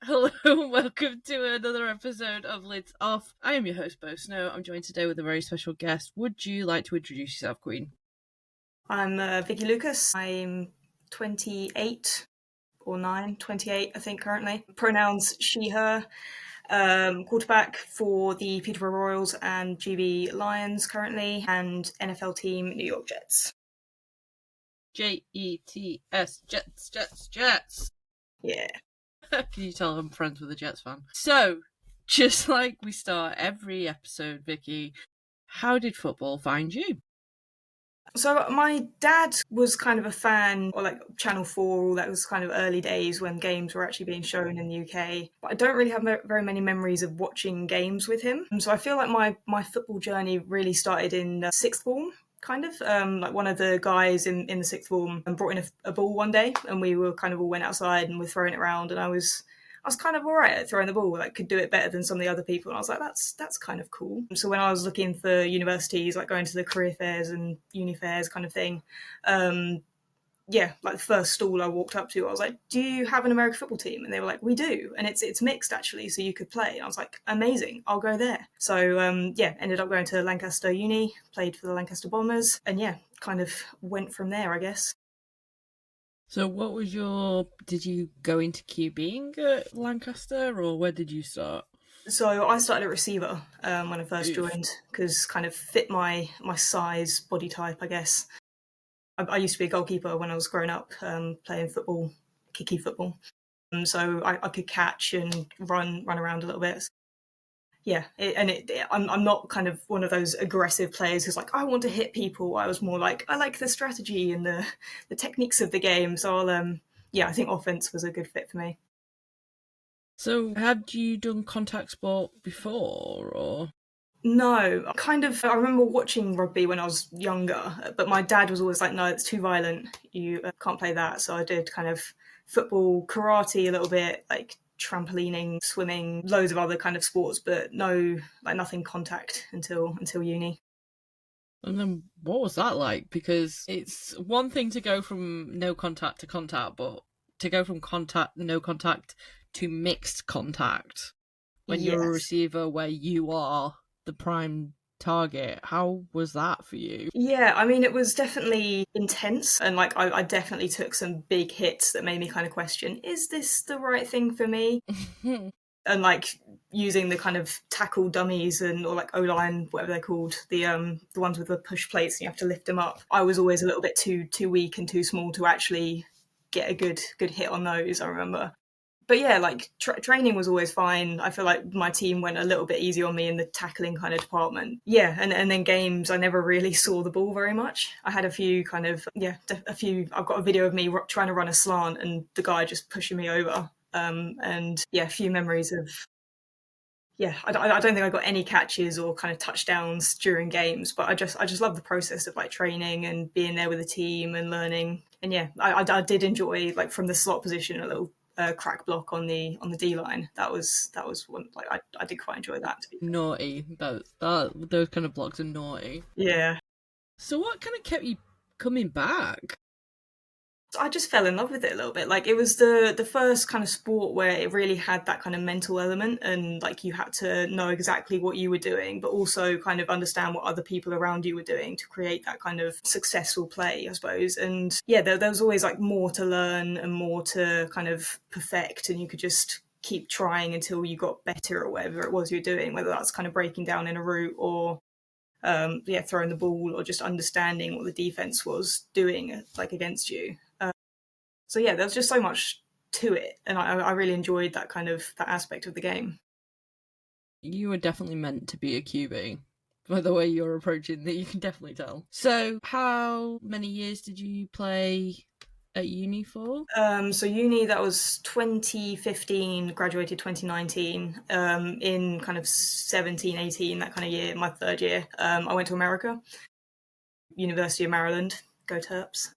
Hello and welcome to another episode of Lids Off. I am your host, Bo Snow. I'm joined today with a very special guest. Would you like to introduce yourself, Queen? I'm Vicki Lucas. I'm 28 or 9, 28, I think, currently. Pronouns she, her. Quarterback for the Peterborough Royals and GB Lions currently, and NFL team New York Jets. Jets, Jets, Jets, Jets. Yeah. Can you tell I'm friends with a Jets fan? So, just like we start every episode, Vicky, how did football find you? So my dad was kind of a fan, or like Channel 4, all that was kind of early days when games were actually being shown in the UK. But I don't really have very many memories of watching games with him. So I feel like my football journey really started in sixth form. Kind of like one of the guys in the sixth form brought in a ball one day, and we were kind of all went outside and were throwing it around, and I was kind of all right at throwing the ball. Like, could do it better than some of the other people. And I was like, that's kind of cool. So when I was looking for universities, like going to the career fairs and uni fairs kind of thing, yeah, like the first stall I walked up to, I was like, "Do you have an American football team?" And they were like, "We do, and it's mixed actually, so you could play." And I was like, "Amazing, I'll go there." So yeah, ended up going to Lancaster Uni, played for the Lancaster Bombers, and yeah, kind of went from there, I guess. So, what was did you go into QBing at Lancaster, or where did you start? So I started at receiver when I first Oof. joined because kind of fit my size, body type, I guess. I used to be a goalkeeper when I was growing up, playing football, kicky football. So I could catch and run around a little bit. Yeah, I'm not kind of one of those aggressive players who's like, I want to hit people. I was more like, I like the strategy and the techniques of the game. So yeah, I think offense was a good fit for me. So, had you done contact sport before, or? No, kind of. I remember watching rugby when I was younger, but my dad was always like, "No, it's too violent. You can't play that." So I did kind of football, karate a little bit, like trampolining, swimming, loads of other kind of sports, but no, like nothing contact until uni. And then what was that like? Because it's one thing to go from no contact to contact, but to go from no contact to mixed contact when you're a Yes. receiver where you are the prime target, how was that for you? Yeah, I mean, it was definitely intense, and like I definitely took some big hits that made me kind of question: Is this the right thing for me? And like using the kind of tackle dummies and or like O line, whatever they're called, the ones with the push plates and you have to lift them up. I was always a little bit too weak and too small to actually get a good hit on those. I remember. But yeah, like training was always fine. I feel like my team went a little bit easy on me in the tackling kind of department. Yeah, and then games, I never really saw the ball very much. I had a few kind of a few. I've got a video of me trying to run a slant and the guy just pushing me over. And yeah, a few memories of yeah. I don't think I got any catches or kind of touchdowns during games, but I just love the process of like training and being there with the team and learning. And yeah, I did enjoy like from the slot position a little crack block on the D line. That was one like I did quite enjoy that to be fair. Naughty. That those kind of blocks are naughty. Yeah. So what kind of kept you coming back? I just fell in love with it a little bit. Like it was the first kind of sport where it really had that kind of mental element, and like you had to know exactly what you were doing, but also kind of understand what other people around you were doing to create that kind of successful play, I suppose. And yeah, there was always like more to learn and more to kind of perfect, and you could just keep trying until you got better at whatever it was you're doing, whether that's kind of breaking down in a route or yeah, throwing the ball or just understanding what the defense was doing like against you. So yeah, there was just so much to it, and I really enjoyed that kind of that aspect of the game. You were definitely meant to be a QB. By the way you're approaching that, you can definitely tell. So, how many years did you play at uni for? So uni, that was 2015, graduated 2019. In kind of 17, 18, that kind of year, my third year, I went to America, University of Maryland, go Terps.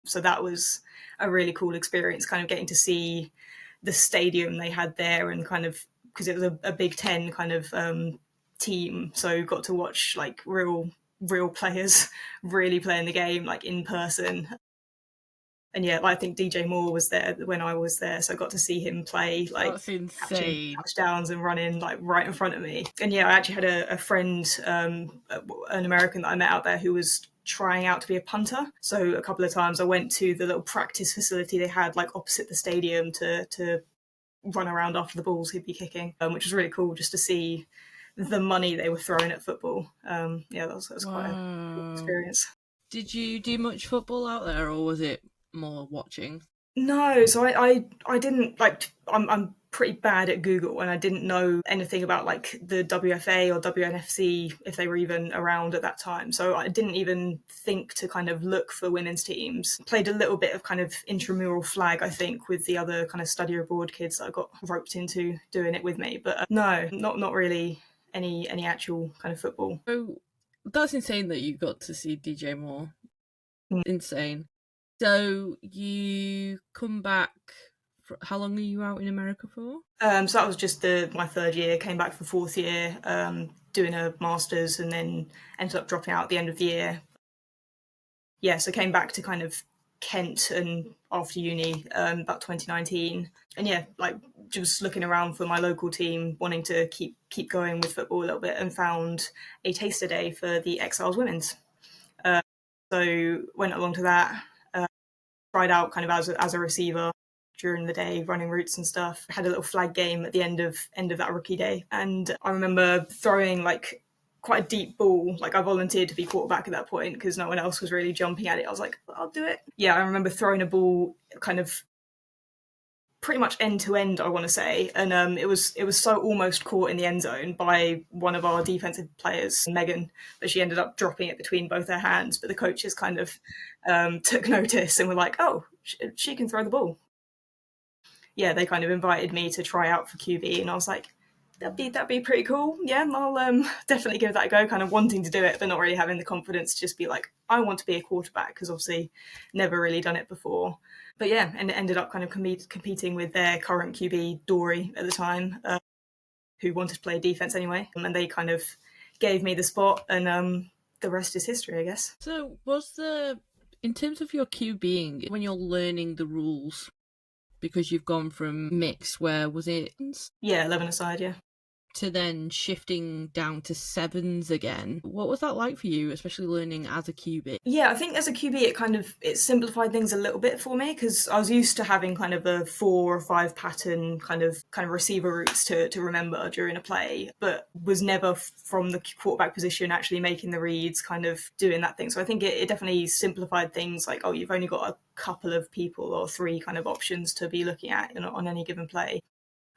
So that was a really cool experience, kind of getting to see the stadium they had there and kind of because it was a Big Ten kind of team, so got to watch like real players really playing the game like in person. And yeah, I think DJ Moore was there when I was there, so I got to see him play, like That's catching insane. touchdowns and running like right in front of me. And yeah, I actually had a friend, an American that I met out there who was trying out to be a punter. So a couple of times I went to the little practice facility they had like opposite the stadium to run around after the balls he'd be kicking, which was really cool just to see the money they were throwing at football. Yeah, that was quite a cool Wow. experience. Did you do much football out there, or was it more watching? No, so I didn't like. I'm pretty bad at Google, and I didn't know anything about like the WFA or WNFC if they were even around at that time. So I didn't even think to kind of look for women's teams. Played a little bit of kind of intramural flag, I think, with the other kind of study abroad kids that I got roped into doing it with me. But no, not really any actual kind of football. So that's insane that you got to see DJ Moore. Mm. Insane. So you come back. How long are you out in America for? So that was just my third year. Came back for fourth year, doing a masters, and then ended up dropping out at the end of the year. Yeah, so came back to kind of Kent and after uni, about 2019, and yeah, like just looking around for my local team, wanting to keep going with football a little bit, and found a taster day for the Exiles Women's. So went along to that, tried out kind of as a receiver during the day, running routes and stuff. Had a little flag game at the end of that rookie day, and I remember throwing like quite a deep ball. Like I volunteered to be quarterback at that point because no one else was really jumping at it. I was like, I'll do it. Yeah, I remember throwing a ball kind of pretty much end to end, I want to say, and it was so almost caught in the end zone by one of our defensive players, Megan, but she ended up dropping it between both her hands. But the coaches kind of took notice and were like, "Oh, she can throw the ball." Yeah, they kind of invited me to try out for QB, and I was like, that'd be pretty cool. Yeah, I'll definitely give that a go. Kind of wanting to do it, but not really having the confidence to just be like, I want to be a quarterback because obviously never really done it before. But yeah, and it ended up kind of competing with their current QB Dory at the time, who wanted to play defense anyway, and they kind of gave me the spot, and the rest is history, I guess. So in terms of your QBing, when you're learning the rules, because you've gone from mixed, where was it, Yeah, 11 aside, yeah. to then shifting down to sevens again. What was that like for you, especially learning as a QB? Yeah, I think as a QB, it simplified things a little bit for me because I was used to having kind of a 4 or 5 pattern kind of receiver routes to remember during a play, but was never from the quarterback position actually making the reads, kind of doing that thing. So I think it definitely simplified things like, oh, you've only got a couple of people or 3 kind of options to be looking at on any given play.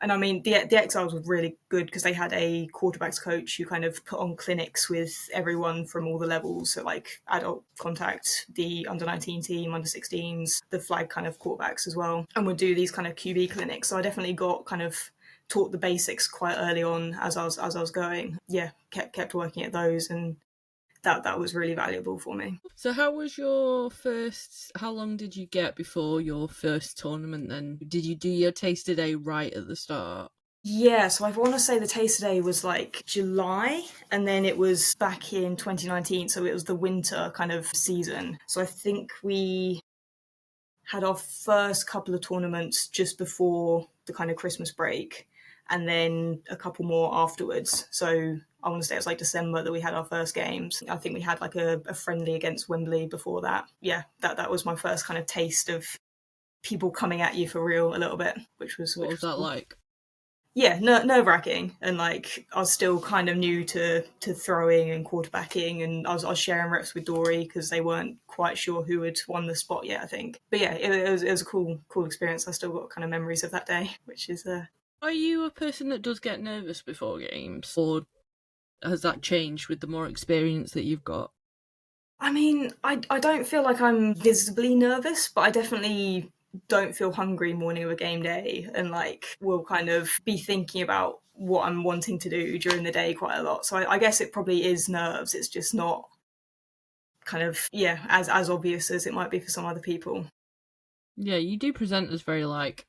And I mean, the Exiles were really good because they had a quarterbacks coach who kind of put on clinics with everyone from all the levels. So like adult contact, the under 19 team, under 16s, the flag kind of quarterbacks as well. And would do these kind of QB clinics. So I definitely got kind of taught the basics quite early on as I was going. Yeah, kept working at those, and that was really valuable for me. So how long did you get before your first tournament then? Did you do your taster day right at the start? Yeah, so I want to say the taster day was like July, and then it was back in 2019, so it was the winter kind of season. So I think we had our first couple of tournaments just before the kind of Christmas break, and then a couple more afterwards. So I want to say it was like December that we had our first games. I think we had like a friendly against Wembley before that. Yeah, that was my first kind of taste of people coming at you for real a little bit, What which was was that cool. like? Yeah, nerve wracking, and like I was still kind of new to throwing and quarterbacking, and I was sharing reps with Dory because they weren't quite sure who had won the spot yet, I think. But yeah, it was a cool experience. I still got kind of memories of that day, which is Are you a person that does get nervous before games, or has that changed with the more experience that you've got? I mean, I don't feel like I'm visibly nervous, but I definitely don't feel hungry morning of a game day, and like will kind of be thinking about what I'm wanting to do during the day quite a lot. So I guess it probably is nerves. It's just not kind of, yeah, as obvious as it might be for some other people. Yeah, you do present as very like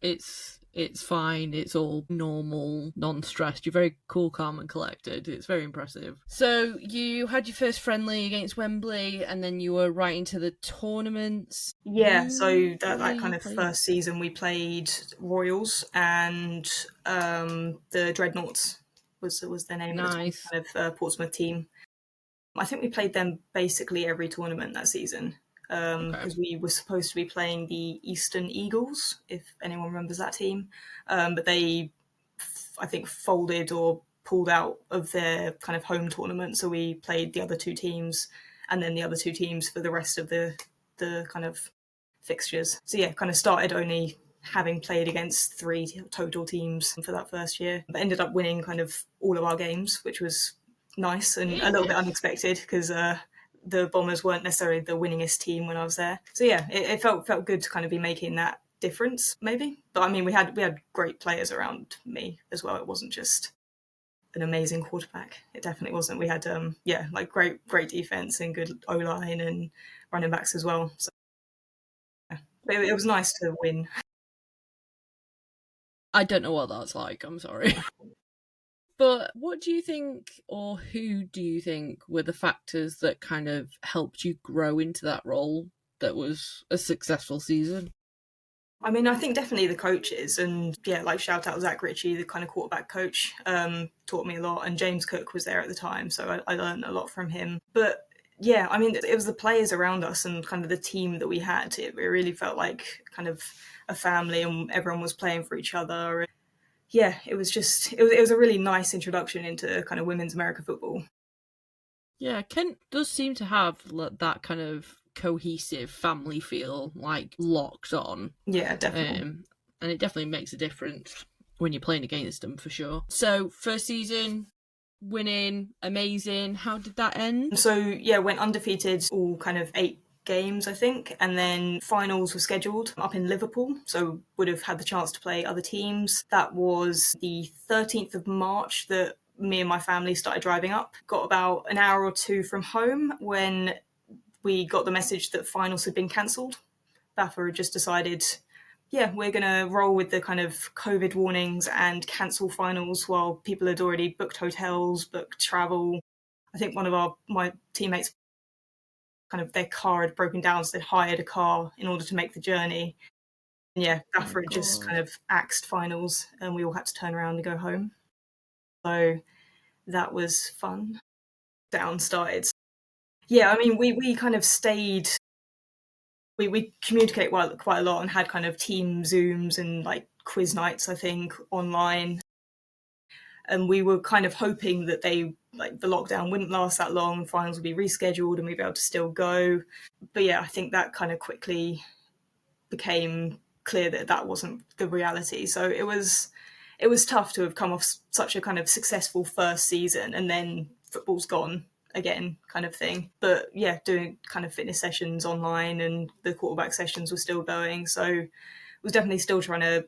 it's It's fine. It's all normal, non-stressed. You're very cool, calm, and collected. It's very impressive. So you had your first friendly against Wembley, and then you were right into the tournaments. Yeah, so Who were that kind you of playing? first season we played Royals and the Dreadnoughts was their name at the time, Nice. kind of Portsmouth team. I think we played them basically every tournament that season Okay. because we were supposed to be playing the Eastern Eagles, if anyone remembers that team, but they, I think, folded or pulled out of their kind of home tournament. So we played the other two teams, and then the other two teams for the rest of the kind of fixtures. So yeah, kind of started only having played against three total teams for that first year, but ended up winning kind of all of our games, which was nice and a little bit unexpected because the Bombers weren't necessarily the winningest team when I was there. So yeah, it felt good to kind of be making that difference, maybe. But I mean, we had great players around me as well. It wasn't just an amazing quarterback. It definitely wasn't. We had like great defense and good O line and running backs as well. So yeah. But it was nice to win. I don't know what that's like. I'm sorry. But what do you think, or who do you think were the factors that kind of helped you grow into that role that was a successful season? I mean, I think definitely the coaches, and yeah, like shout out Zach Ritchie, the kind of quarterback coach, taught me a lot, and James Cook was there at the time, so I learned a lot from him. But yeah, I mean, it was the players around us and kind of the team that we had. It really felt like kind of a family, and everyone was playing for each other. Yeah, it was just it was a really nice introduction into kind of women's America football. Yeah, Kent does seem to have that kind of cohesive family feel, like locked on. Yeah, definitely. Um, and it definitely makes a difference when you're playing against them for sure. So, first season, winning, amazing. How did that end? So yeah, went undefeated all kind of 8 games, I think, and then finals were scheduled up in Liverpool, so would have had the chance to play other teams. That was the 13th of March that me and my family started driving up. Got about an hour or two from home when we got the message that finals had been cancelled. BAFA had just decided, yeah, we're going to roll with the kind of COVID warnings and cancel finals while people had already booked hotels, booked travel. I think one of my teammates kind of their car had broken down, so they hired a car in order to make the journey. And yeah, Oh BAFA had just god. kind of axed finals, and we all had to turn around and go home. So that was fun. Down started. Yeah, I mean, we kind of stayed. We communicate quite a lot and had kind of team zooms and like quiz nights, I think, online. And we were kind of hoping that they like the lockdown wouldn't last that long, finals would be rescheduled, and we'd be able to still go. But yeah, I think that kind of quickly became clear that that wasn't the reality. So it was tough to have come off such a kind of successful first season and then football's gone again kind of thing. But yeah, doing kind of fitness sessions online and the quarterback sessions were still going. So it was definitely still trying to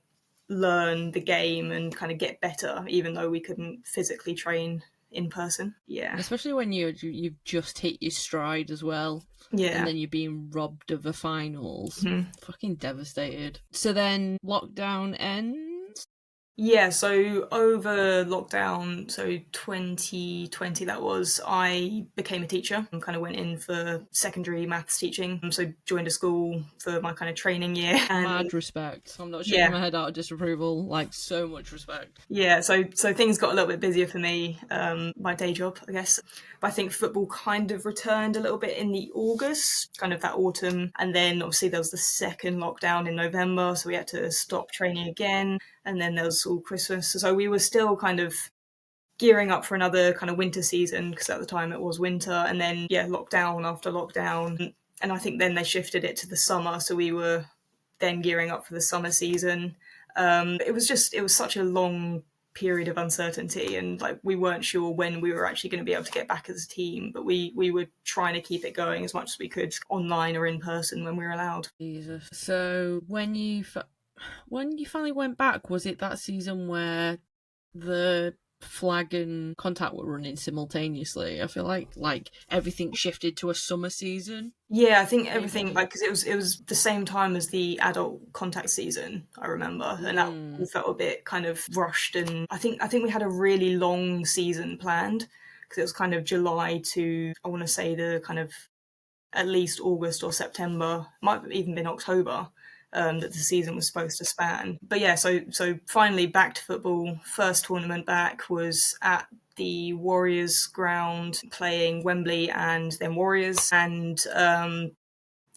learn the game and kind of get better, even though we couldn't physically train in person. Yeah. Especially when you've just hit your stride as well, and Yeah. then you're being robbed of a finals. Mhm. Fucking devastated. So then lockdown ends. Yeah, so over lockdown, so 2020 that was, I became a teacher and kind of went in for secondary maths teaching. So joined a school for my kind of training year and Mad respect. I'm not shaking yeah, my head out of disapproval. Like so much respect. yeah, so things got a little bit busier for me, my day job, I guess. But I think football kind of returned a little bit in the August, kind of that autumn. And then obviously there was the second lockdown in November, so we had to stop training again. And then there was all Christmas. So we were still kind of gearing up for another kind of winter season because at the time it was winter. And then, yeah, lockdown after lockdown. And I think then they shifted it to the summer. So we were then gearing up for the summer season. It was such a long period of uncertainty, and like we weren't sure when we were actually going to be able to get back as a team, but we were trying to keep it going as much as we could online or in person when we were allowed. Jesus. So when you finally went back, was it that season where the flag and contact were running simultaneously. I feel like everything shifted to a summer season. Yeah, I think everything, Maybe. like, because it was the same time as the adult contact season, I remember, and that all Mm. felt a bit kind of rushed. And I think we had a really long season planned because it was kind of July to, I want to say, the kind of at least August or September, might have even been October, that the season was supposed to span. But yeah, so finally back to football. First tournament back was at the Warriors ground, playing Wembley and then Warriors. And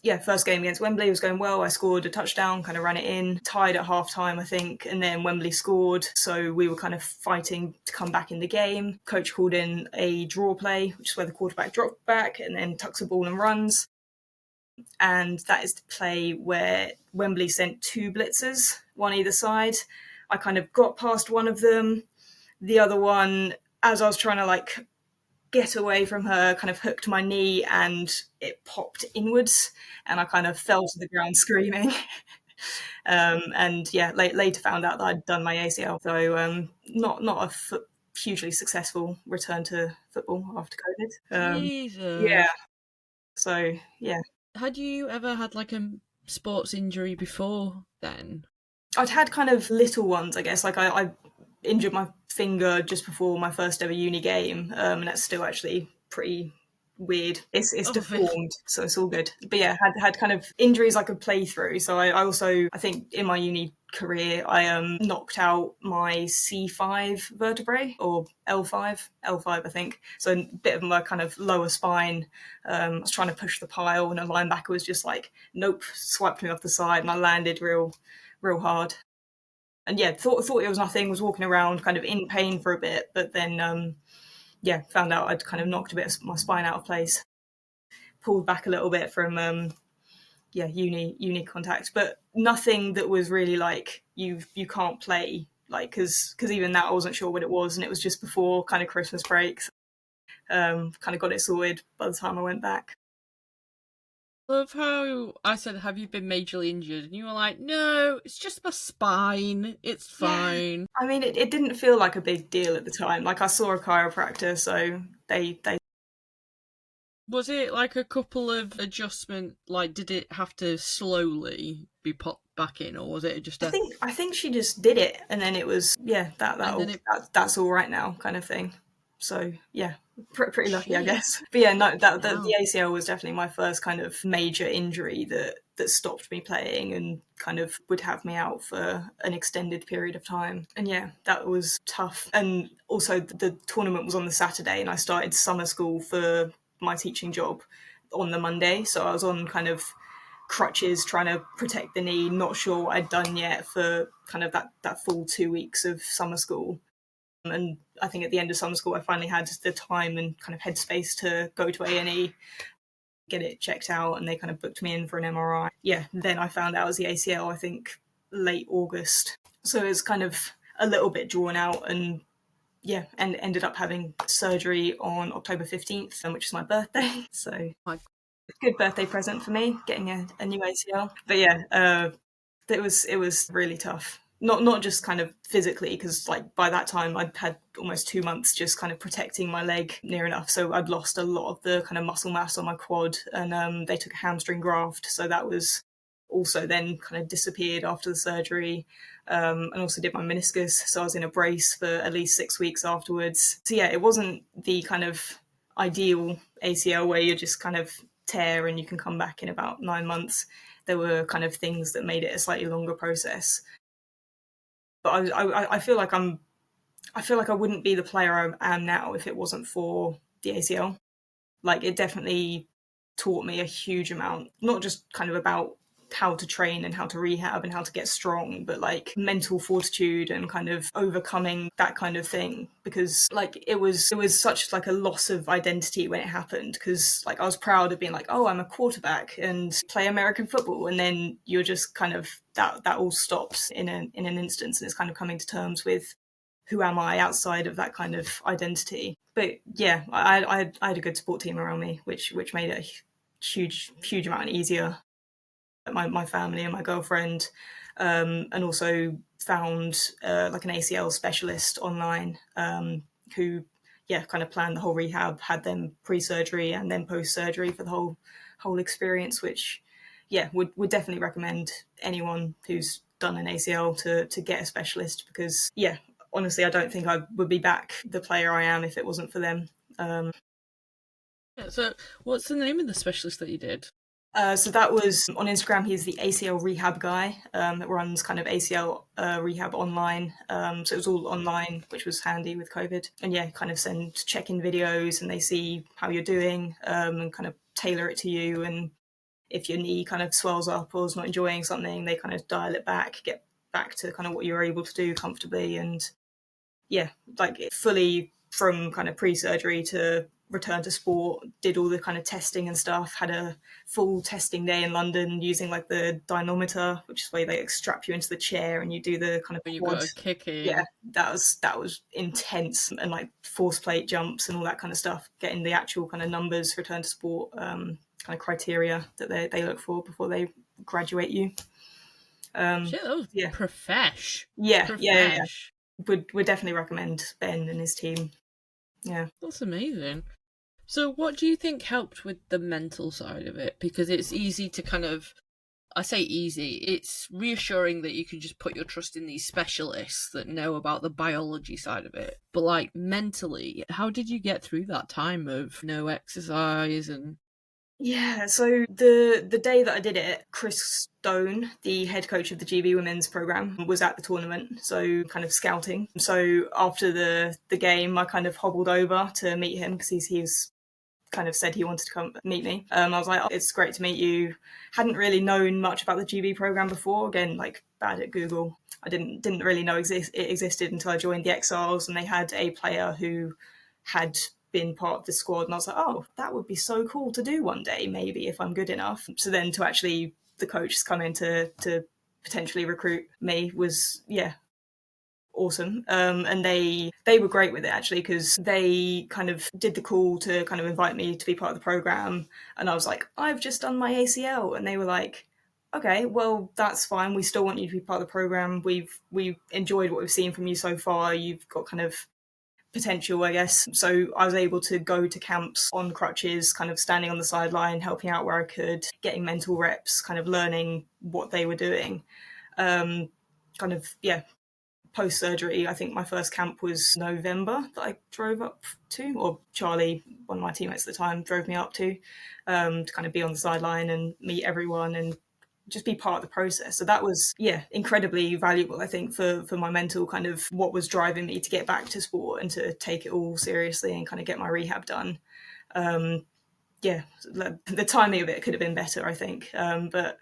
yeah, first game against Wembley was going well. I scored a touchdown, kind of ran it in, tied at half time, I think, and then Wembley scored. So we were kind of fighting to come back in the game. Coach called in a draw play, which is where the quarterback drops back and then tucks the ball and runs. And that is the play where Wembley sent two blitzers, one either side. I kind of got past one of them. The other one, as I was trying to like get away from her, kind of hooked my knee and it popped inwards and I kind of fell to the ground screaming. And yeah, later found out that I'd done my ACL. So not a hugely successful return to football after COVID. Yeah, Jesus. so yeah. Had you ever had like a sports injury before then? I'd had kind of little ones, I guess. Like I injured my finger just before my first ever uni game, and that's still actually pretty weird. It's Oh, really? deformed, so it's all good. But yeah, had kind of injuries I could play through. So I also, I think in my uni career I knocked out my C5 vertebrae, or L5 I think. So a bit of my kind of lower spine. I was trying to push the pile and a linebacker was just like, nope, swiped me off the side and I landed real hard. And yeah, thought it was nothing, was walking around kind of in pain for a bit, but then yeah, found out I'd kind of knocked a bit of my spine out of place, pulled back a little bit from yeah, uni contact, but nothing that was really like you can't play, like, because even that I wasn't sure what it was, and it was just before kind of Christmas breaks. Kind of got it sorted by the time I went back. Love how I said, "Have you been majorly injured?" And you were like, "No, it's just my spine. It's Yeah, fine." I mean, it didn't feel like a big deal at the time. Like I saw a chiropractor, so they Was it like a couple of adjustment? Like, did it have to slowly be popped back in, or was it just a I think she just did it, and then it was, yeah, and then it? that's all right now kind of thing. So yeah, pretty lucky, I Shit. guess. But yeah, no, the Hell. ACL was definitely my first kind of major injury that stopped me playing and kind of would have me out for an extended period of time. And yeah, that was tough. And also, the tournament was on the Saturday, and I started summer school for my teaching job on the Monday, so I was on kind of crutches trying to protect the knee, not sure what I'd done yet for kind of that full 2 weeks of summer school. And I think at the end of summer school I finally had the time and kind of headspace to go to A&E, get it checked out, and they kind of booked me in for an MRI. Yeah, then I found out it was the ACL, I think late August, so it's kind of a little bit drawn out. And yeah, and ended up having surgery on October 15th, which is my birthday. So My good birthday present for me, getting a new ACL. But yeah, it was really tough. Not just kind of physically, because like by that time I'd had almost 2 months just kind of protecting my leg near enough, so I'd lost a lot of the kind of muscle mass on my quad, and they took a hamstring graft, so that was also then kind of disappeared after the surgery. And also did my meniscus, so I was in a brace for at least 6 weeks afterwards. So yeah, it wasn't the kind of ideal ACL where you just kind of tear and you can come back in about 9 months. There were kind of things that made it a slightly longer process. But I feel like I feel like I wouldn't be the player I am now if it wasn't for the ACL. Like, it definitely taught me a huge amount, not just kind of about how to train and how to rehab and how to get strong, but like mental fortitude and kind of overcoming that kind of thing. Because like it was such like a loss of identity when it happened, because like I was proud of being like, oh, I'm a quarterback and play American football, and then you're just kind of that all stops in an instance, and it's kind of coming to terms with who am I outside of that kind of identity. But yeah, I had a good support team around me, which made it a huge amount easier. My family and my girlfriend, and also found like an ACL specialist online who, yeah, kind of planned the whole rehab, had them pre-surgery and then post-surgery for the whole experience, which, yeah, would definitely recommend anyone who's done an ACL to get a specialist, because, yeah, honestly, I don't think I would be back the player I am if it wasn't for them. Yeah, so what's the name of the specialist that you did? So that was on Instagram. He's the ACL rehab guy that runs kind of ACL rehab online. So it was all online, which was handy with COVID. And yeah, kind of send check-in videos, and they see how you're doing and kind of tailor it to you. And if your knee kind of swells up or is not enjoying something, they kind of dial it back, get back to kind of what you're able to do comfortably. And yeah, like fully from kind of pre-surgery to return to sport, did all the kind of testing and stuff, had a full testing day in London using like the dynometer, which is where they like, strap you into the chair and you do the kind of When you quad. got a kick Yeah, in? that was intense, and like force plate jumps and all that kind of stuff, getting the actual kind of numbers return to sport kind of criteria that they look for before they graduate you. Shit, that was Yeah, profesh. yeah. Profesh. Would definitely recommend Ben and his team. Yeah. That's amazing. So, what do you think helped with the mental side of it? Because it's easy to kind of, I say easy, it's reassuring that you can just put your trust in these specialists that know about the biology side of it. But, like, mentally, how did you get through that time of no exercise and. Yeah, so the day that I did it, Chris Stone, the head coach of the GB women's program, was at the tournament, so kind of scouting. So after the game, I kind of hobbled over to meet him because he's kind of said he wanted to come meet me. I was like, oh, it's great to meet you. Hadn't really known much about the GB program before. Again, like bad at Google. I didn't really know it existed until I joined the Exiles, and they had a player who had been part of the squad, and I was like, oh, that would be so cool to do one day, maybe if I'm good enough. So then to actually the coach has come in to potentially recruit me was, yeah, awesome. And they were great with it actually, because they kind of did the call to kind of invite me to be part of the program, and I was like, I've just done my ACL, and they were like, okay, well that's fine. We still want you to be part of the program. We've enjoyed what we've seen from you so far. You've got kind of potential, I guess. So I was able to go to camps on crutches, kind of standing on the sideline, helping out where I could, getting mental reps, kind of learning what they were doing. Kind of, yeah, post surgery, I think my first camp was November that I drove up to, or Charlie, one of my teammates at the time, drove me up to kind of be on the sideline and meet everyone and just be part of the process. So that was, yeah, incredibly valuable, I think, for my mental kind of what was driving me to get back to sport and to take it all seriously and kind of get my rehab done. Yeah, the timing of it could have been better, I think. But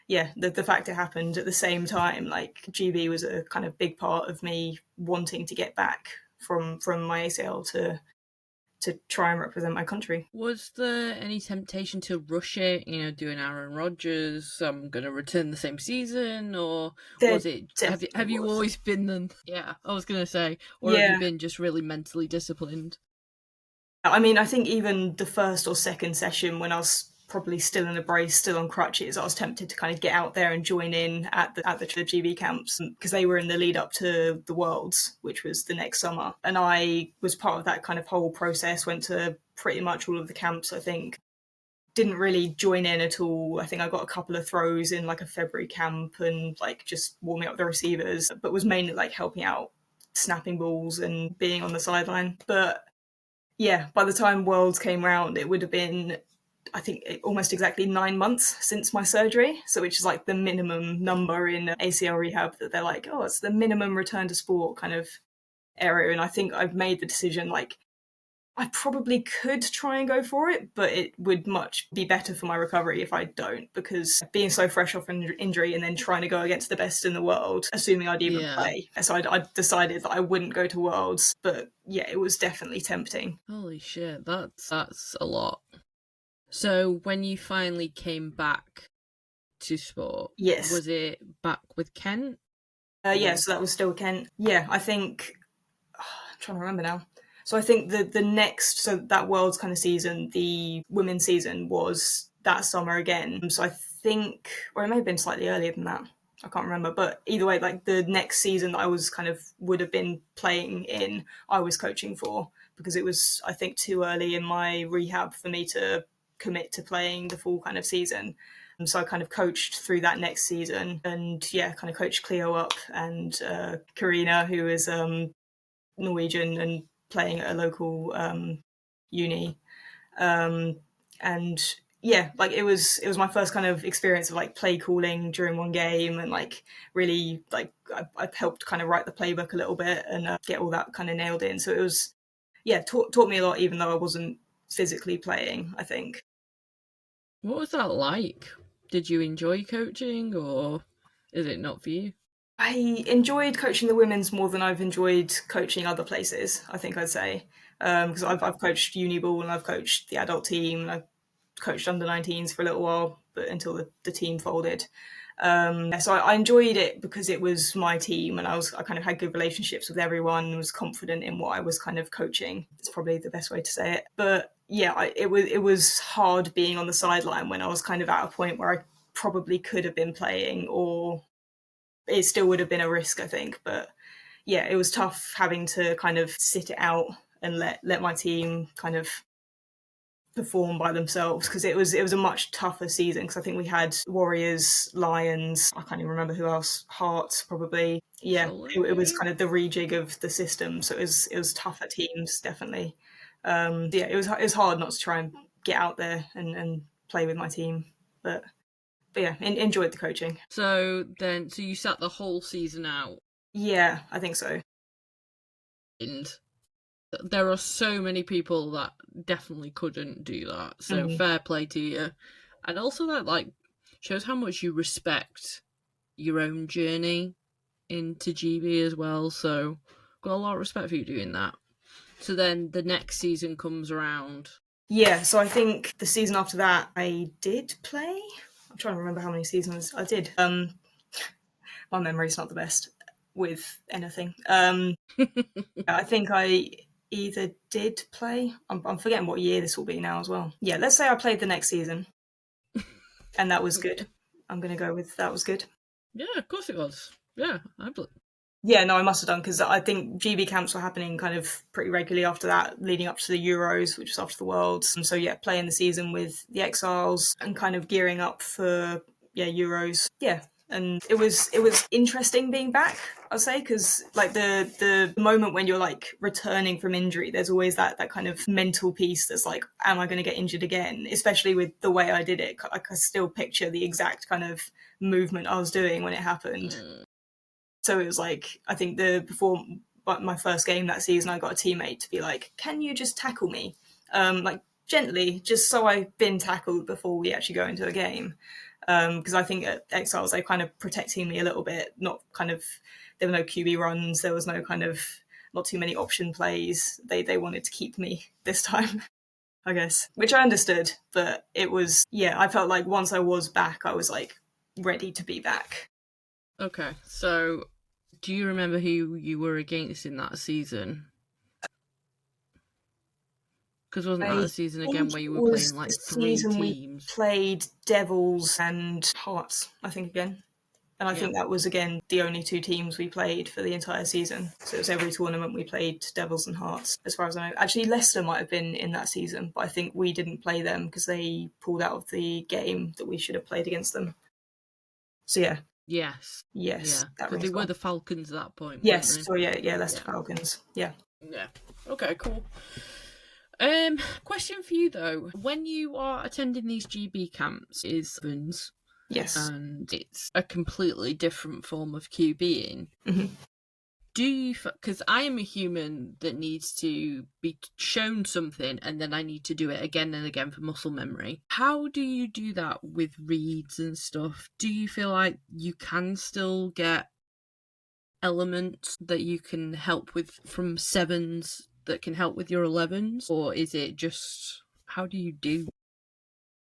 yeah, the fact it happened at the same time, like GB was a kind of big part of me wanting to get back from my ACL to try and represent my country. Was there any temptation to rush it, doing Aaron Rodgers, I'm going to return the same season, or There was it, have definitely you was. always been then? Yeah, I was going to say, or have you Yeah. been just really mentally disciplined? I mean, I think even the first or second session when I was probably still in a brace, still on crutches, I was tempted to kind of get out there and join in at the GB camps because they were in the lead up to the Worlds, which was the next summer. And I was part of that kind of whole process, went to pretty much all of the camps, I think. Didn't really join in at all. I think I got a couple of throws in like a February camp and like just warming up the receivers, but was mainly like helping out, snapping balls and being on the sideline. But yeah, by the time Worlds came round, it would have been, I think, almost exactly 9 months since my surgery. So, which is like the minimum number in ACL rehab that they're like, oh, it's the minimum return to sport kind of area. And I think I've made the decision, like, I probably could try and go for it, but it would much be better for my recovery if I don't, because being so fresh off an injury and then trying to go against the best in the world, assuming I'd even Yeah. play. So I decided that I wouldn't go to Worlds, but yeah, it was definitely tempting. Holy shit, that's a lot. So when you finally came back to sport, Yes. was it back with Kent? Yeah, Or so that was still Kent. Yeah, I think, I'm trying to remember now. So I think the next, so that Worlds kind of season, the women's season was that summer again. So I think, or it may have been slightly earlier than that. I can't remember, but either way, like the next season that I was kind of would have been playing in, I was coaching for, because it was, I think, too early in my rehab for me to commit to playing the full kind of season. And so I kind of coached through that next season, and yeah, kind of coached Cleo up and Karina, who is Norwegian and playing at a local uni. And yeah, like it was my first kind of experience of like play calling during one game, and like really like I helped kind of write the playbook a little bit and get all that kind of nailed in. So it was, yeah, taught me a lot, even though I wasn't physically playing, I think. What was that like? Did you enjoy coaching, or is it not for you? I enjoyed coaching the women's more than I've enjoyed coaching other places, I think I'd say. Because I've coached uni ball and I've coached the adult team and I've coached under 19s for a little while, but until the team folded. So I enjoyed it because it was my team, and I kind of had good relationships with everyone and was confident in what I was kind of coaching. It's probably the best way to say it. But yeah, it was hard being on the sideline when I was kind of at a point where I probably could have been playing, or it still would have been a risk, I think. But yeah, it was tough having to kind of sit it out and let my team kind of perform by themselves, because it was a much tougher season, because I think we had Warriors, Lions, I can't even remember who else, Hearts probably. Yeah, it was kind of the rejig of the system, so it was tougher teams, definitely. Yeah, it was hard not to try and get out there and play with my team, but yeah, enjoyed the coaching. So you sat the whole season out, Yeah, I think so. and there are so many people that definitely couldn't do that. So Mm. fair play to you, and also that like shows how much you respect your own journey into GB as well. So got a lot of respect for you doing that. So then the next season comes around. Yeah, so I think the season after that I did play. I'm trying to remember how many seasons I did. My memory's not the best with anything. I think I either did play. I'm forgetting what year this will be now as well. Yeah, let's say I played the next season, and that was good. Okay. I'm going to go with that was good. Yeah, of course it was. Yeah, Yeah, no, I must have done, because I think GB camps were happening kind of pretty regularly after that, leading up to the Euros, which was after the Worlds. And so yeah, playing the season with the Exiles and kind of gearing up for Euros. Yeah, and it was interesting being back, I'll say, because like the moment when you're like returning from injury, there's always that kind of mental piece that's like, am I going to get injured again? Especially with the way I did it, I still picture the exact kind of movement I was doing when it happened. So it was like, I think before my first game that season, I got a teammate to be like, "Can you just tackle me, like gently, just so I've been tackled before we actually go into a game?" Because I think at Exiles they kind of protecting me a little bit, not kind of, there were no QB runs, there was no kind of, not too many option plays. They wanted to keep me this time, I guess, which I understood. But it was, yeah, I felt like once I was back, I was like ready to be back. Okay, so do you remember who you were against in that season? Because wasn't that I the season again think where you it were was playing the like three season we teams? played Devils and Hearts, I think, again. And I Yeah. think that was, again, the only two teams we played for the entire season. So it was every tournament we played Devils and Hearts, as far as I know. Actually, Leicester might have been in that season, but I think we didn't play them because they pulled out of the game that we should have played against them. So yeah, Yes. yes, Yeah. that Because they rings a were bell. the Falcons at that point, weren't Yes, they? so yeah, Leicester Yeah. Falcons. Yeah. Yeah. Okay, cool. Question for you though. When you are attending these GB camps is sevens, Yes. and it's a completely different form of QBing. Hmm. Do you, because I am a human that needs to be shown something and then I need to do it again and again for muscle memory. How do you do that with reads and stuff? Do you feel like you can still get elements that you can help with from sevens that can help with your 11s, or is it just, how do you do?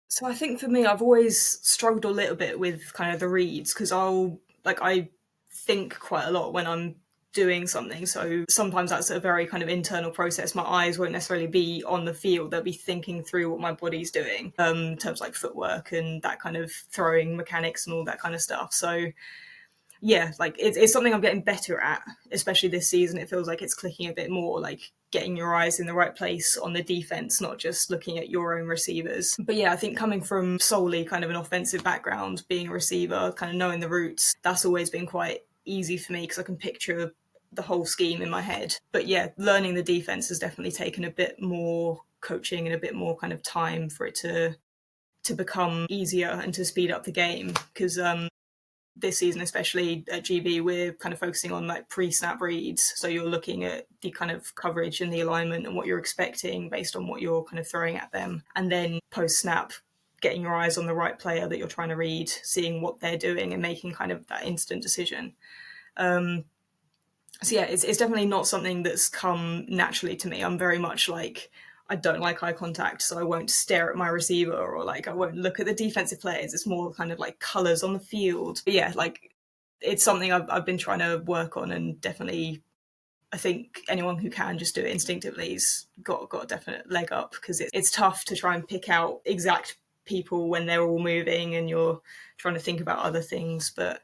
So I think for me, I've always struggled a little bit with kind of the reads, because I think quite a lot when I'm doing something. So sometimes that's a very kind of internal process. My eyes won't necessarily be on the field. They'll be thinking through what my body's doing, in terms of like footwork and that kind of throwing mechanics and all that kind of stuff. So yeah, like it's something I'm getting better at, especially this season. It feels like it's clicking a bit more, like getting your eyes in the right place on the defense, not just looking at your own receivers. But yeah, I think coming from solely kind of an offensive background, being a receiver, kind of knowing the routes, that's always been quite easy for me because I can picture the whole scheme in my head. But yeah, learning the defense has definitely taken a bit more coaching and a bit more kind of time for it to become easier and to speed up the game, because this season, especially at GB, we're kind of focusing on like pre-snap reads. So you're looking at the kind of coverage and the alignment and what you're expecting based on what you're kind of throwing at them. And then post-snap, getting your eyes on the right player that you're trying to read, seeing what they're doing and making kind of that instant decision. So yeah, it's definitely not something that's come naturally to me. I'm very much like, I don't like eye contact, so I won't stare at my receiver, or like I won't look at the defensive players. It's more kind of like colours on the field. But yeah, like it's something I've been trying to work on, and definitely I think anyone who can just do it instinctively has got a definite leg up, because it's tough to try and pick out exact people when they're all moving and you're trying to think about other things. But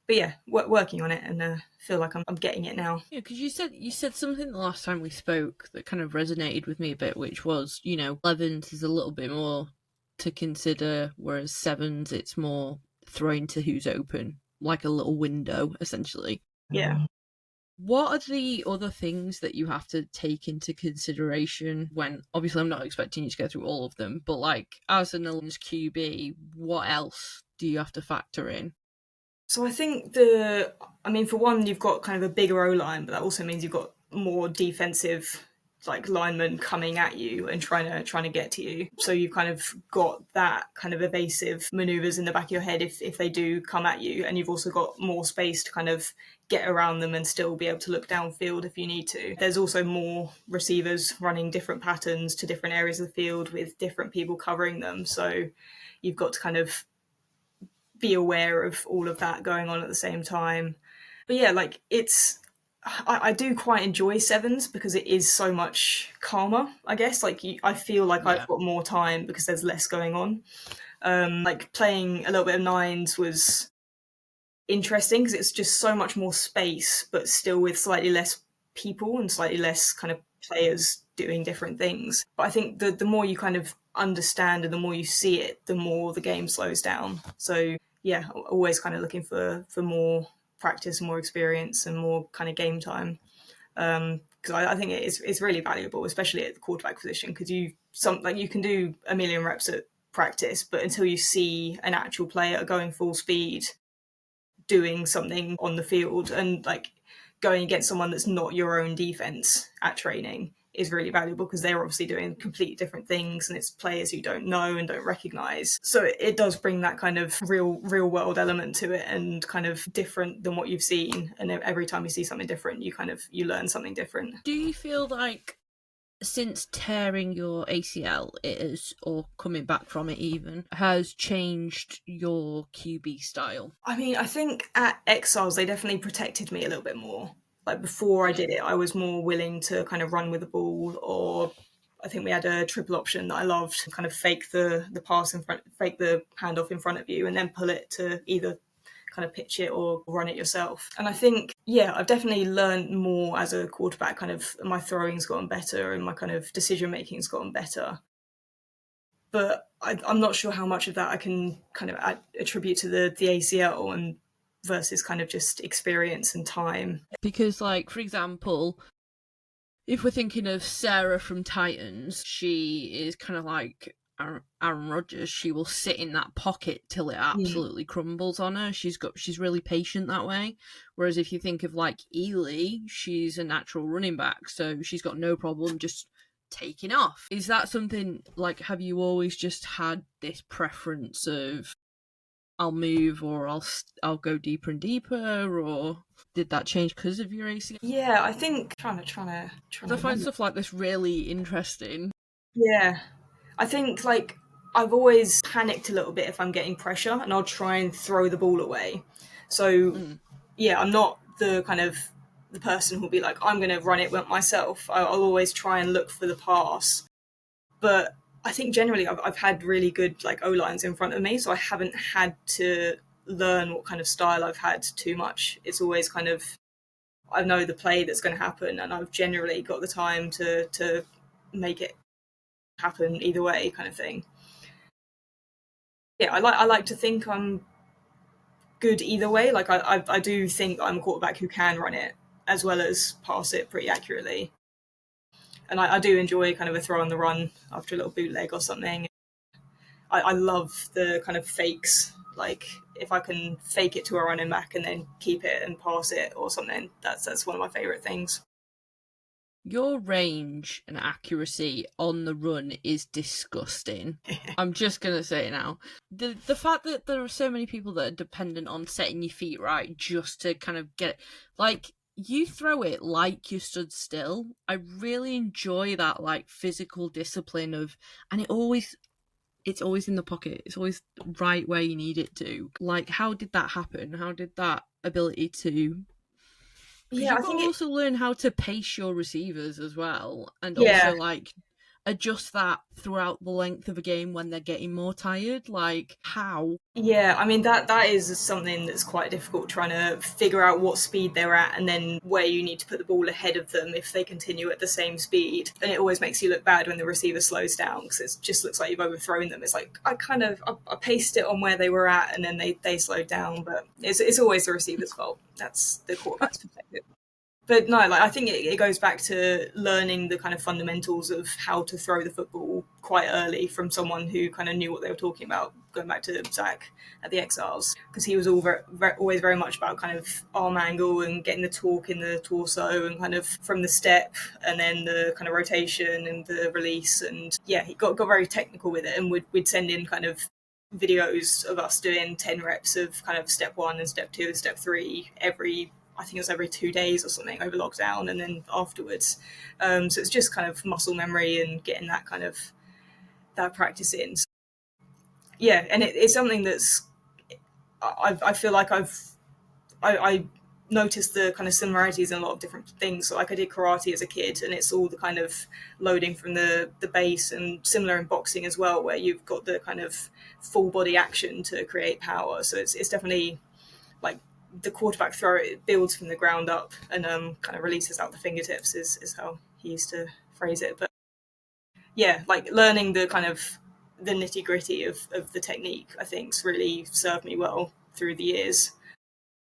yeah, working on it, and feel like I'm getting it now. Yeah, because you said something the last time we spoke that kind of resonated with me a bit, which was, 11s is a little bit more to consider, whereas 7s it's more throwing to who's open, like a little window, essentially. Yeah. What are the other things that you have to take into consideration when, obviously I'm not expecting you to go through all of them, but like as an 11s QB, what else do you have to factor in? So I think for one, you've got kind of a bigger O-line, but that also means you've got more defensive like linemen coming at you and trying to get to you. So you've kind of got that kind of evasive maneuvers in the back of your head if they do come at you, and you've also got more space to kind of get around them and still be able to look downfield if you need to. There's also more receivers running different patterns to different areas of the field with different people covering them. So you've got to kind of be aware of all of that going on at the same time. But yeah, like I do quite enjoy 7s because it is so much calmer, I guess. Like I feel like I've got more time because there's less going on. Like playing a little bit of 9s was interesting because it's just so much more space, but still with slightly less people and slightly less kind of players doing different things. But I think the more you kind of understand and the more you see it, the more the game slows down. So yeah, always kind of looking for more practice, more experience, and more kind of game time. Because I think it's really valuable, especially at the quarterback position, because you can do a million reps at practice, but until you see an actual player going full speed doing something on the field and like going against someone that's not your own defense at training is really valuable, because they're obviously doing completely different things and it's players you don't know and don't recognize. So it does bring that kind of real world element to it, and kind of different than what you've seen. And every time you see something different, you learn something different. Do you feel like since tearing your ACL, it is, or coming back from it even, has changed your QB style? I mean, I think at Exiles, they definitely protected me a little bit more. Like before I did it, I was more willing to kind of run with the ball, or I think we had a triple option that I loved, kind of fake the pass in front, fake the handoff in front of you, and then pull it to either kind of pitch it or run it yourself. And I think, yeah, I've definitely learned more as a quarterback. Kind of my throwing's gotten better and my kind of decision making's gotten better. But I'm not sure how much of that I can kind of attribute to the ACL and versus kind of just experience and time. Because, like, for example, if we're thinking of Sarah from Titans, she is kind of like Aaron Rodgers. She will sit in that pocket till it absolutely crumbles on her. She's really patient that way. Whereas if you think of like Ely, she's a natural running back, so she's got no problem just taking off. Is that something like, have you always just had this preference of I'll move, or I'll go deeper and deeper, or did that change because of your ACL? Yeah, I think trying to. I find stuff like this really interesting. Yeah, I think like I've always panicked a little bit if I'm getting pressure, and I'll try and throw the ball away. So yeah, I'm not the kind of the person who'll be like, I'm going to run it myself. I'll always try and look for the pass. But I think generally I've had really good like O-lines in front of me, so I haven't had to learn what kind of style I've had too much. It's always kind of, I know the play that's going to happen, and I've generally got the time to make it happen either way, kind of thing. Yeah, I like to think I'm good either way. Like I do think I'm a quarterback who can run it as well as pass it pretty accurately. And I do enjoy kind of a throw on the run after a little bootleg or something. I love the kind of fakes. Like if I can fake it to a running back and then keep it and pass it or something, that's one of my favourite things. Your range and accuracy on the run is disgusting. I'm just going to say it now. The fact that there are so many people that are dependent on setting your feet right just to kind of get, like, you throw it like you stood still. I really enjoy that, like, physical discipline of, and it's always in the pocket. It's always right where you need it to. Like, how did that happen? How did that ability to... Because Yeah, I you've got think to also learn how to pace your receivers as well. And yeah. also, like, adjust that throughout the length of a game when they're getting more tired. Like, how? Yeah, I mean that is something that's quite difficult, trying to figure out what speed they're at and then where you need to put the ball ahead of them if they continue at the same speed. And it always makes you look bad when the receiver slows down because it just looks like you've overthrown them. It's like I paced it on where they were at and then they slowed down, but it's always the receiver's fault. That's the quarterback's perspective. But no, like I think it goes back to learning the kind of fundamentals of how to throw the football quite early from someone who kind of knew what they were talking about. Going back to Zach at the Exiles, because he was always very much about kind of arm angle and getting the torque in the torso and kind of from the step and then the kind of rotation and the release. And yeah, he got very technical with it, and we'd send in kind of videos of us doing 10 reps of kind of step 1 and step 2 and step 3 I think it was every 2 days or something over lockdown and then afterwards. So it's just kind of muscle memory and getting that kind of that practice in. So, yeah, and it's something that's I feel like I noticed the kind of similarities in a lot of different things. So like I did karate as a kid, and it's all the kind of loading from the base, and similar in boxing as well, where you've got the kind of full body action to create power. So it's definitely like the quarterback throw, it builds from the ground up and kind of releases out the fingertips is how he used to phrase it. But yeah, like learning the kind of the nitty gritty of the technique, I think's really served me well through the years,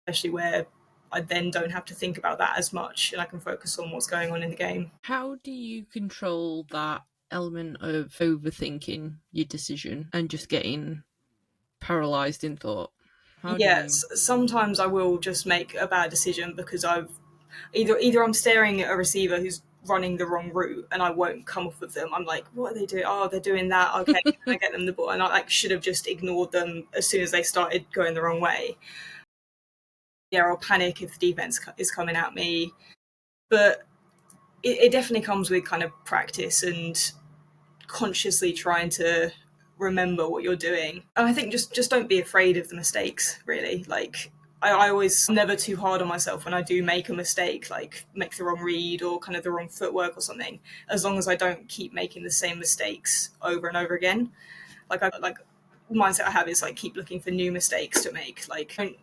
especially where I then don't have to think about that as much and I can focus on what's going on in the game. How do you control that element of overthinking your decision and just getting paralyzed in thought? How do you... Yes, sometimes I will just make a bad decision because I've either I'm staring at a receiver who's running the wrong route and I won't come off of them. I'm like, what are they doing? Oh, they're doing that. Okay, can I get them the ball? And I like should have just ignored them as soon as they started going the wrong way. Yeah, I'll panic if the defense is coming at me. But it definitely comes with kind of practice and consciously trying to remember what you're doing. And I think just don't be afraid of the mistakes, really. Like I always never too hard on myself when I do make a mistake, like make the wrong read or kind of the wrong footwork or something, as long as I don't keep making the same mistakes over and over again. Like mindset I have is like keep looking for new mistakes to make. Like don't,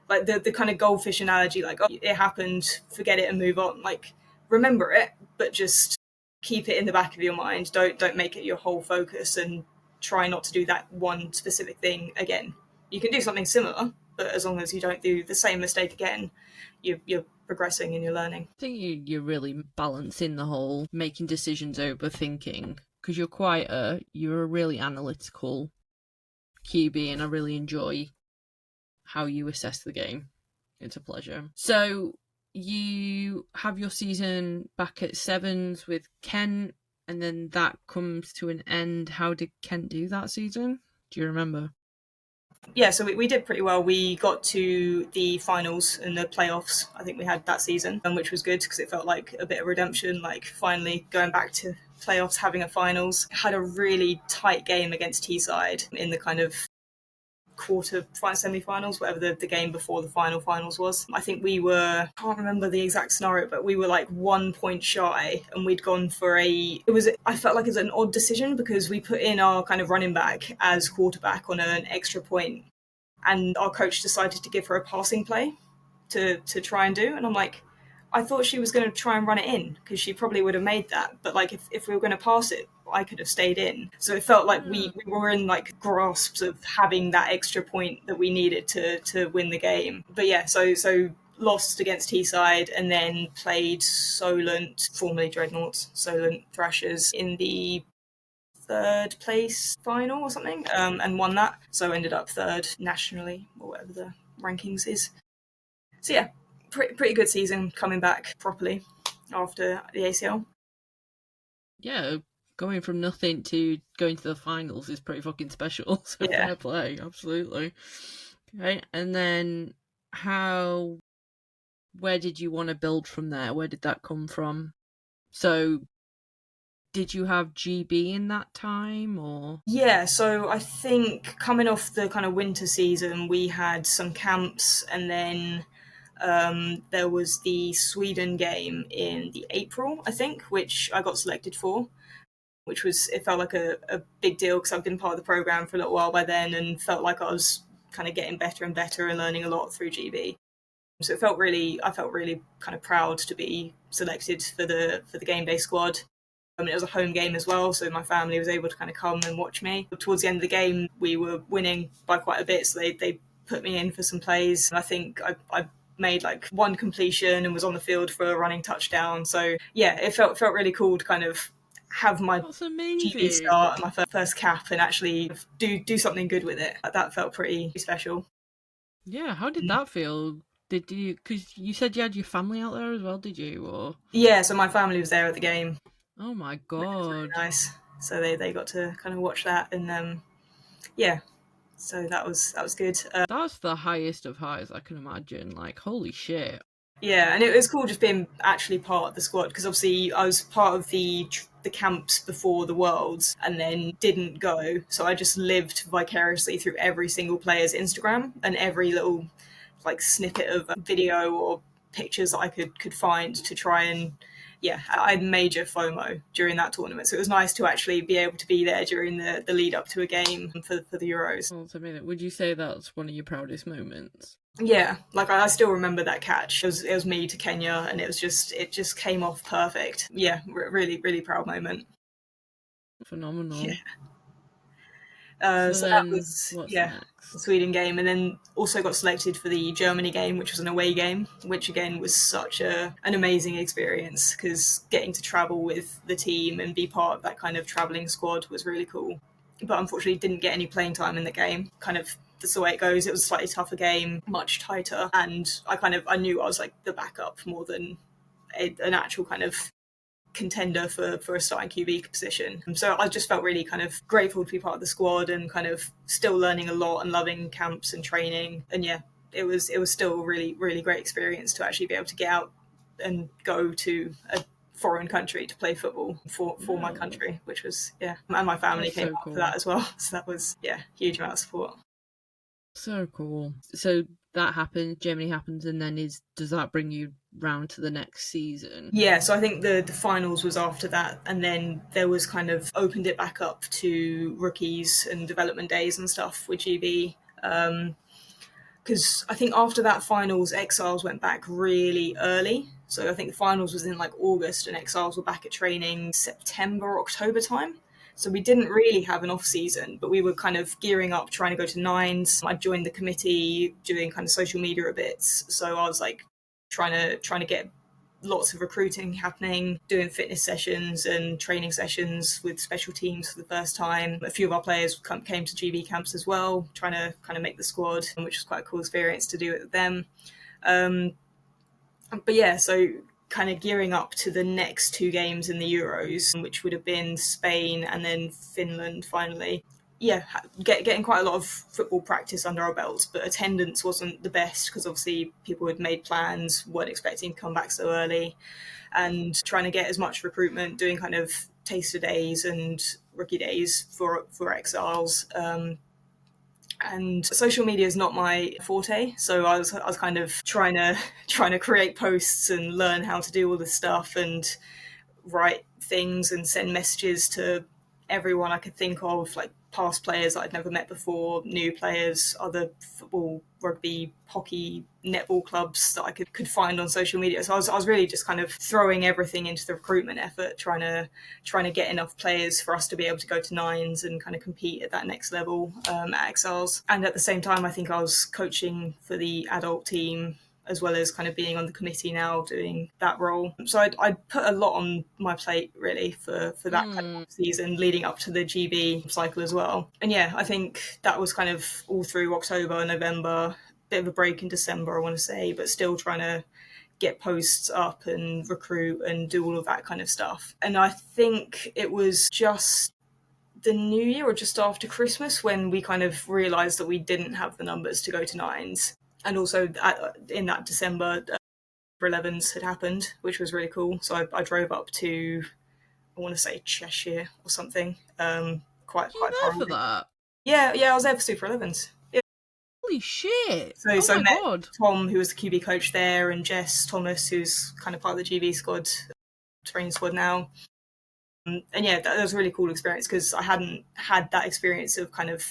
like the kind of goldfish analogy, like, oh, it happened, forget it and move on. Like remember it, but just keep it in the back of your mind. Don't make it your whole focus and try not to do that one specific thing again. You can do something similar, but as long as you don't do the same mistake again, you're progressing and you're learning. I think you're really balancing the whole making decisions over thinking, because you're a really analytical QB, and I really enjoy how you assess the game. It's a pleasure. So you have your season back at Sevens with Kent, and then that comes to an end. How did Kent do that season? Do you remember? Yeah, so we did pretty well. We got to the finals and the playoffs, I think we had that season, which was good because it felt like a bit of redemption, like finally going back to playoffs, having a finals. Had a really tight game against Teesside in the kind of quarter semi-finals, whatever the game before the finals was. I think we were, I can't remember the exact scenario, but we were like 1 point shy, and we'd gone for I felt like it was an odd decision because we put in our kind of running back as quarterback on an extra point and our coach decided to give her a passing play to try and do. And I'm like, I thought she was going to try and run it in because she probably would have made that. But like, if we were going to pass it, I could have stayed in. So it felt like we were in like grasps of having that extra point that we needed to win the game. But yeah, so lost against Teesside and then played Solent, formerly Dreadnoughts, Solent Thrashers in the third place final or something, and won that. So ended up third nationally or whatever the rankings is. So yeah, pretty good season coming back properly after the ACL. Yeah, going from nothing to going to the finals is pretty fucking special. So Yeah. fair play, absolutely. Okay, and then where did you want to build from there? Where did that come from? So did you have GB in that time, or? Yeah, so I think coming off the kind of winter season, we had some camps, and then there was the Sweden game in the April, I think, which I got selected for, which was, it felt like a big deal because I've been part of the program for a little while by then and felt like I was kind of getting better and better and learning a lot through GB. So I felt really kind of proud to be selected for the game day squad. I mean, it was a home game as well, so my family was able to kind of come and watch me. But towards the end of the game, we were winning by quite a bit, so they put me in for some plays. And I think I made like one completion and was on the field for a running touchdown. So yeah, it felt really cool to kind of have my That's GB amazing. start and my first cap and actually do something good with it. That felt pretty special. Yeah, how did that feel? Did you, because you said you had your family out there as well, did you? Or Yeah, so my family was there at the game, oh my which was god, really nice. So they got to kind of watch that, and yeah, so that was good. that's the highest of highs I can imagine. Like, holy shit. Yeah, and it was cool just being actually part of the squad because obviously I was part of the camps before the Worlds and then didn't go, so I just lived vicariously through every single player's Instagram and every little like snippet of video or pictures that I could find to try and yeah, I had major FOMO during that tournament, so it was nice to actually be able to be there during the lead up to a game for the Euros. Well, I mean, would you say that's one of your proudest moments? Yeah, like I still remember that catch. It was me to Kenya, and it just came off perfect. Yeah, really proud moment. Phenomenal. Yeah. So So that then, was what's yeah the next? Sweden game, and then also got selected for the Germany game, which was an away game, which again was such an amazing experience because getting to travel with the team and be part of that kind of traveling squad was really cool. But unfortunately, didn't get any playing time in the game. Kind of that's the way it goes. It was a slightly tougher game, much tighter, and I knew I was like the backup more than an actual kind of contender for a starting QB position. And so I just felt really kind of grateful to be part of the squad and kind of still learning a lot and loving camps and training. And yeah, it was still a really great experience to actually be able to get out and go to a foreign country to play football for my No, country, which was yeah, and my family that's came so up for cool. that as well. So that was yeah, huge amount of support. So cool. So that happens, Germany happens, and then does that bring you round to the next season? Yeah, so I think the finals was after that, and then there was kind of opened it back up to rookies and development days and stuff with GB. Because I think after that finals, Exiles went back really early. So I think the finals was in like August, and Exiles were back at training September, October time. So we didn't really have an off season, but we were kind of gearing up, trying to go to nines. I joined the committee, doing kind of social media a bit. So I was like trying to get lots of recruiting happening, doing fitness sessions and training sessions with special teams for the first time. A few of our players came to GB camps as well, trying to kind of make the squad, which was quite a cool experience to do it with them. Um, but yeah, so kind of gearing up to the next two games in the Euros, which would have been Spain and then Finland finally. Yeah, getting quite a lot of football practice under our belts, but attendance wasn't the best because obviously people had made plans, weren't expecting to come back so early, and trying to get as much recruitment, doing kind of taster days and rookie days for Exiles. And social media is not my forte, so I was kind of trying to create posts and learn how to do all this stuff and write things and send messages to everyone I could think of, like past players that I'd never met before, new players, other football, rugby, hockey, netball clubs that I could find on social media. So I was really just kind of throwing everything into the recruitment effort, trying to get enough players for us to be able to go to nines and kind of compete at that next level at Exiles. And at the same time, I think I was coaching for the adult team, as well as kind of being on the committee now, doing that role. So I put a lot on my plate, really, for that kind of season leading up to the GB cycle as well. And yeah, I think that was kind of all through October, November, bit of a break in December, I want to say, but still trying to get posts up and recruit and do all of that kind of stuff. And I think it was just the new year or just after Christmas when we kind of realised that we didn't have the numbers to go to nines. And also in that December, Super 11s had happened, which was really cool. So I drove up to, I want to say Cheshire or something. Quite You far there for away. that? Yeah, I was there for Super 11s. Yeah. Holy shit! So My met god! Tom, who was the QB coach there, and Jess Thomas, who's kind of part of the GB squad, training squad now. And yeah, that was a really cool experience because I hadn't had that experience of kind of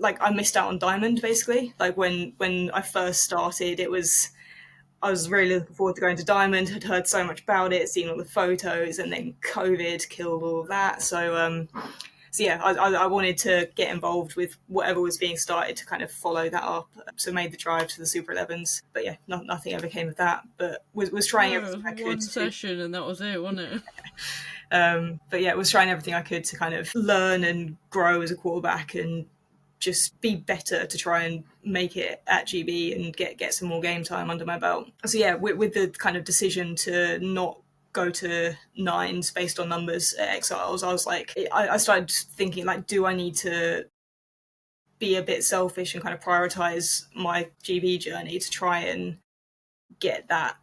like I missed out on Diamond basically. Like when I first started, I was really looking forward to going to Diamond. Had heard so much about it, seen all the photos, and then COVID killed all of that. So yeah, I wanted to get involved with whatever was being started to kind of follow that up. So made the drive to the Super 11s, but yeah, nothing ever came of that. But was trying everything I could. One session and that was it, wasn't it? But yeah, was trying everything I could to kind of learn and grow as a quarterback and just be better to try and make it at GB and get some more game time under my belt. So yeah, with the kind of decision to not go to nines based on numbers at Exiles, I was like, I started thinking like, do I need to be a bit selfish and kind of prioritize my GB journey to try and get that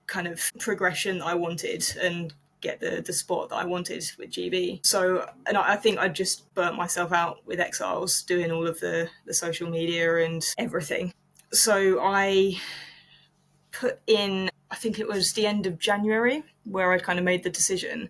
kind of progression that I wanted and get the spot that I wanted with GB. So, and I think I just burnt myself out with Exiles doing all of the social media and everything. So I put in, I think it was the end of January where I'd kind of made the decision.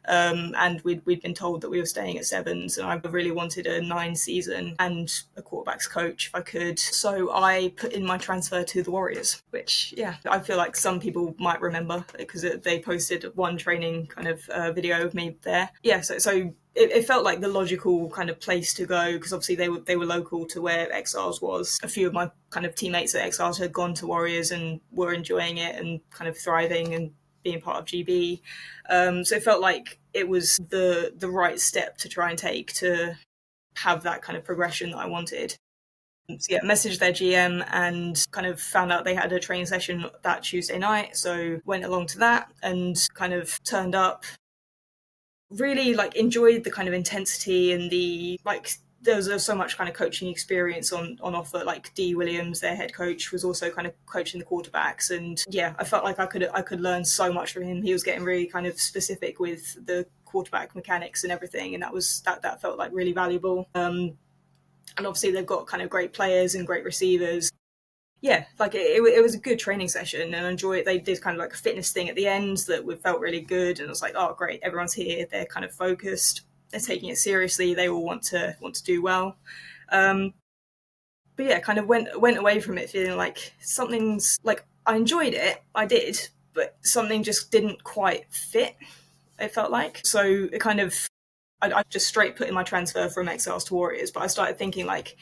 And we'd been told that we were staying at sevens, and I really wanted a 9 season and a quarterback's coach if I could. So I put in my transfer to the Warriors, which, yeah, I feel like some people might remember because they posted one training kind of video of me there. Yeah, so it felt like the logical kind of place to go because obviously they were local to where Exiles was. A few of my kind of teammates at Exiles had gone to Warriors and were enjoying it and kind of thriving and being part of GB. So it felt like it was the right step to try and take to have that kind of progression that I wanted. So yeah, messaged their GM and kind of found out they had a training session that Tuesday night. So went along to that and kind of turned up. Really like enjoyed the kind of intensity and the like. There was so much kind of coaching experience on offer. Like D Williams, their head coach, was also kind of coaching the quarterbacks, and yeah, I felt like I could learn so much from him. He was getting really kind of specific with the quarterback mechanics and everything, and that felt like really valuable. And obviously they've got kind of great players and great receivers. Yeah, like it was a good training session, and I enjoyed it. They did kind of like a fitness thing at the end that felt really good, and I was like, oh great, everyone's here. They're kind of focused. They're taking it seriously. They all want to do well. But yeah, kind of went away from it feeling like something's like I enjoyed it, I did, but something just didn't quite fit. It felt like so. It kind of I just straight put in my transfer from Exiles to Warriors, but I started thinking like,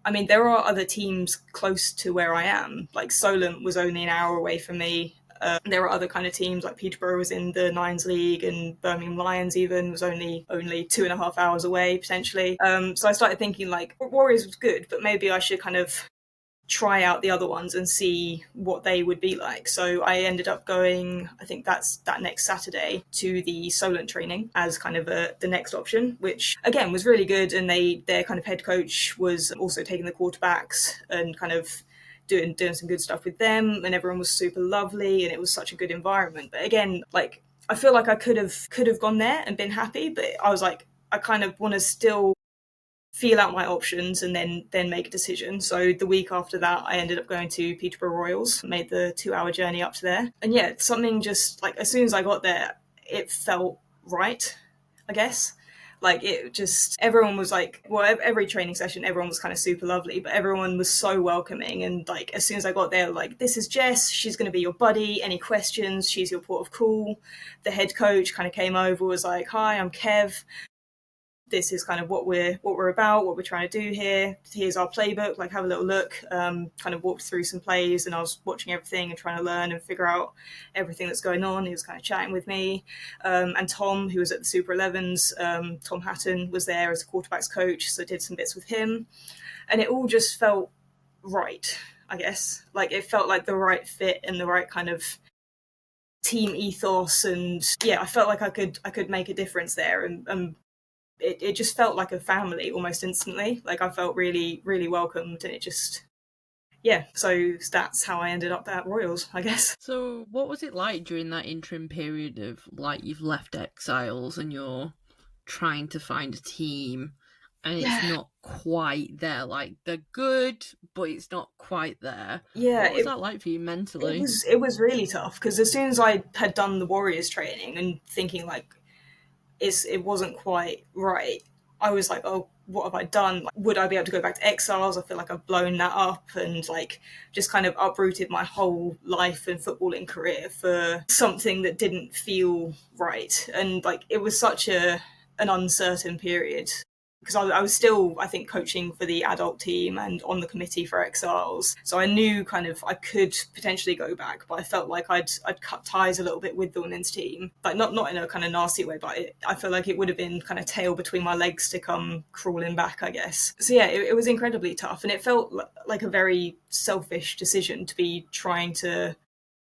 I mean, there are other teams close to where I am. Like Solent was only an hour away from me. There are other kind of teams like Peterborough was in the Nines League and Birmingham Lions even was only 2.5 hours away potentially. So I started thinking like Warriors was good, but maybe I should kind of try out the other ones and see what they would be like. So I ended up going, I think that's that next Saturday, to the Solent training as kind of the next option, which again was really good. And their kind of head coach was also taking the quarterbacks and kind of doing some good stuff with them, and everyone was super lovely and it was such a good environment. But again, like I feel like I could have gone there and been happy, but I was like, I kind of want to still feel out my options and then make a decision. So the week after that, I ended up going to Peterborough Royals, made the 2-hour journey up to there. And yeah, something just like as soon as I got there, it felt right, I guess. Like, it just, everyone was like, well, every training session, everyone was kind of super lovely, but everyone was so welcoming. And like, as soon as I got there, like, this is Jess, she's going to be your buddy. Any questions? She's your port of call. The head coach kind of came over, was like, hi, I'm Kev. This is kind of what we're about, what we're trying to do here. Here's our playbook, like have a little look. Kind of walked through some plays, and I was watching everything and trying to learn and figure out everything that's going on. He was kind of chatting with me. And Tom, who was at the Super 11s, Tom Hatton, was there as a quarterbacks coach, so I did some bits with him. And it all just felt right, I guess. Like, it felt like the right fit and the right kind of team ethos. And yeah, I felt like I could make a difference there. And it just felt like a family almost instantly. Like, I felt really, really welcomed, and it just, yeah. So that's how I ended up at Royals, I guess. So what was it like during that interim period of, like, you've left Exiles and you're trying to find a team and it's not quite there? Like, they're good, but it's not quite there. Yeah, What was that like for you mentally? it was really tough, because as soon as I had done the Warriors training and thinking like it wasn't quite right, I was like, oh, what have I done? Like, would I be able to go back to Exiles? I feel like I've blown that up, and like just kind of uprooted my whole life and footballing career for something that didn't feel right. And like, it was such an uncertain period, because I was still, I think, coaching for the adult team and on the committee for Exiles. So I knew kind of I could potentially go back, but I felt like I'd cut ties a little bit with the women's team. Like, not in a kind of nasty way, but I feel like it would have been kind of tail between my legs to come crawling back, I guess. So yeah, it was incredibly tough, and it felt like a very selfish decision to be trying to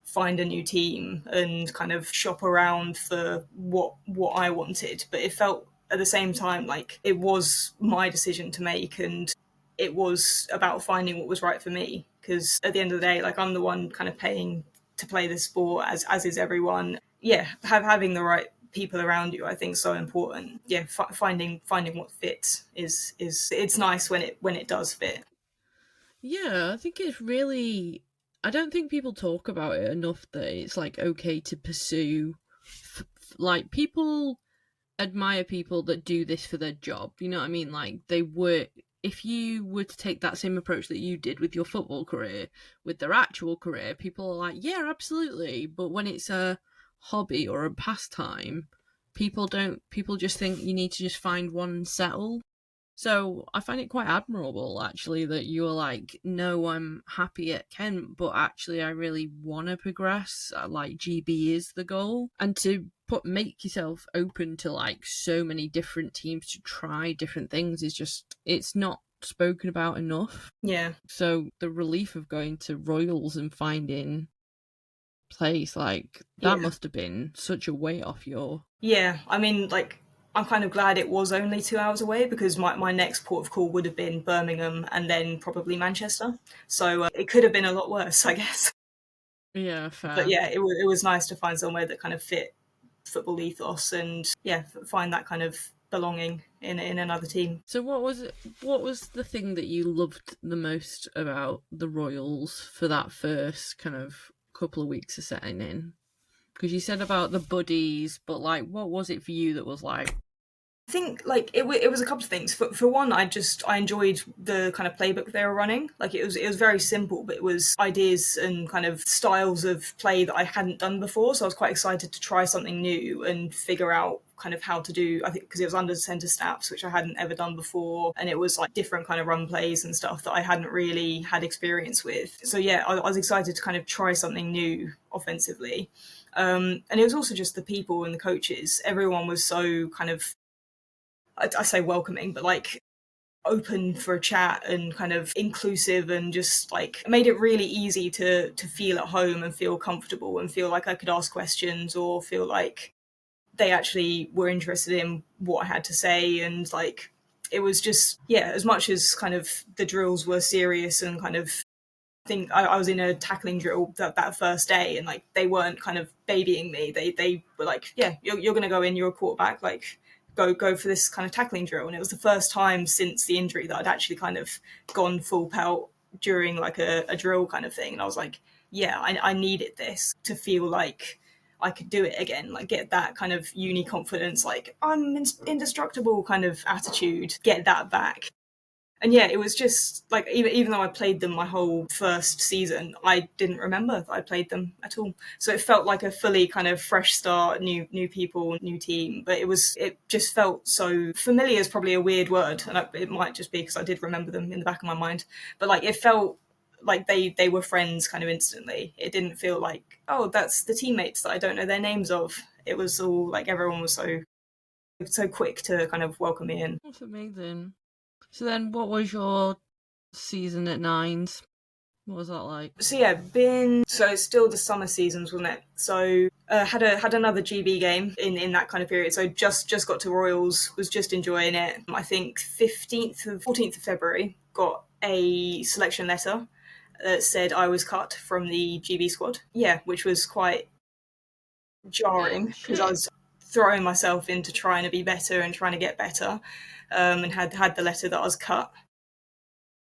find a new team and kind of shop around for what I wanted. But it felt at the same time like it was my decision to make, and it was about finding what was right for me, because at the end of the day, like, I'm the one kind of paying to play this sport, as is everyone. Yeah, having the right people around you, I think, is so important. Yeah, finding what fits is it's nice when it does fit. Yeah, I think it's really. I don't think people talk about it enough that it's like okay to pursue. Like, people admire people that do this for their job. You know what I mean? Like, they work. If you were to take that same approach that you did with your football career, with their actual career, people are like, yeah, absolutely. But when it's a hobby or a pastime, people don't. People just think you need to just find one and settle. So I find it quite admirable, actually, that you were like, no, I'm happy at Kent, but actually I really want to progress. Like, GB is the goal. And to make yourself open to like so many different teams to try different things is just, it's not spoken about enough. Yeah. So the relief of going to Royals and finding place, like, that must have been such a weight off your... Yeah, I mean, like, I'm kind of glad it was only 2 hours away, because my next port of call would have been Birmingham and then probably Manchester. So it could have been a lot worse, I guess. Yeah, fair. But yeah, it was nice to find somewhere that kind of fit football ethos, and yeah, find that kind of belonging in another team. So what was the thing that you loved the most about the Royals for that first kind of couple of weeks of setting in? Because you said about the buddies, but like, what was it for you that was like... I think like it was a couple of things. For one, I enjoyed the kind of playbook they were running. Like, it was very simple, but it was ideas and kind of styles of play that I hadn't done before. So I was quite excited to try something new and figure out kind of how to do, I think, because it was under centre snaps, which I hadn't ever done before, and it was like different kind of run plays and stuff that I hadn't really had experience with. So yeah, I was excited to kind of try something new offensively. And it was also just the people and the coaches. Everyone was so kind of, I say welcoming, but like open for a chat and kind of inclusive, and just like made it really easy to feel at home and feel comfortable and feel like I could ask questions, or feel like they actually were interested in what I had to say. And like, it was just, yeah, as much as kind of the drills were serious and kind of, I think I was in a tackling drill that first day, and like, they weren't kind of babying me. They were like, yeah, you're going to go in, you're a quarterback, like, go for this kind of tackling drill. And it was the first time since the injury that I'd actually kind of gone full pelt during like a drill kind of thing. And I was like, yeah, I needed this to feel like I could do it again, like get that kind of uni confidence, like I'm indestructible kind of attitude, get that back. And yeah, it was just like, even though I played them my whole first season, I didn't remember that I played them at all. So it felt like a fully kind of fresh start, new people, new team. But it just felt so familiar is probably a weird word, and it might just be because I did remember them in the back of my mind. But like it felt like they were friends kind of instantly. It didn't feel like, oh, that's the teammates that I don't know their names of. It was all like everyone was so quick to kind of welcome me in. That's amazing. So then, what was your season at Nines? What was that like? So yeah, so it's still the summer seasons, wasn't it? So had another GB game in that kind of period. So just got to Royals, was just enjoying it. I think 14th of February got a selection letter that said I was cut from the GB squad. Yeah, which was quite jarring because I Shit. was throwing myself into trying to be better and trying to get better, and had the letter that I was cut.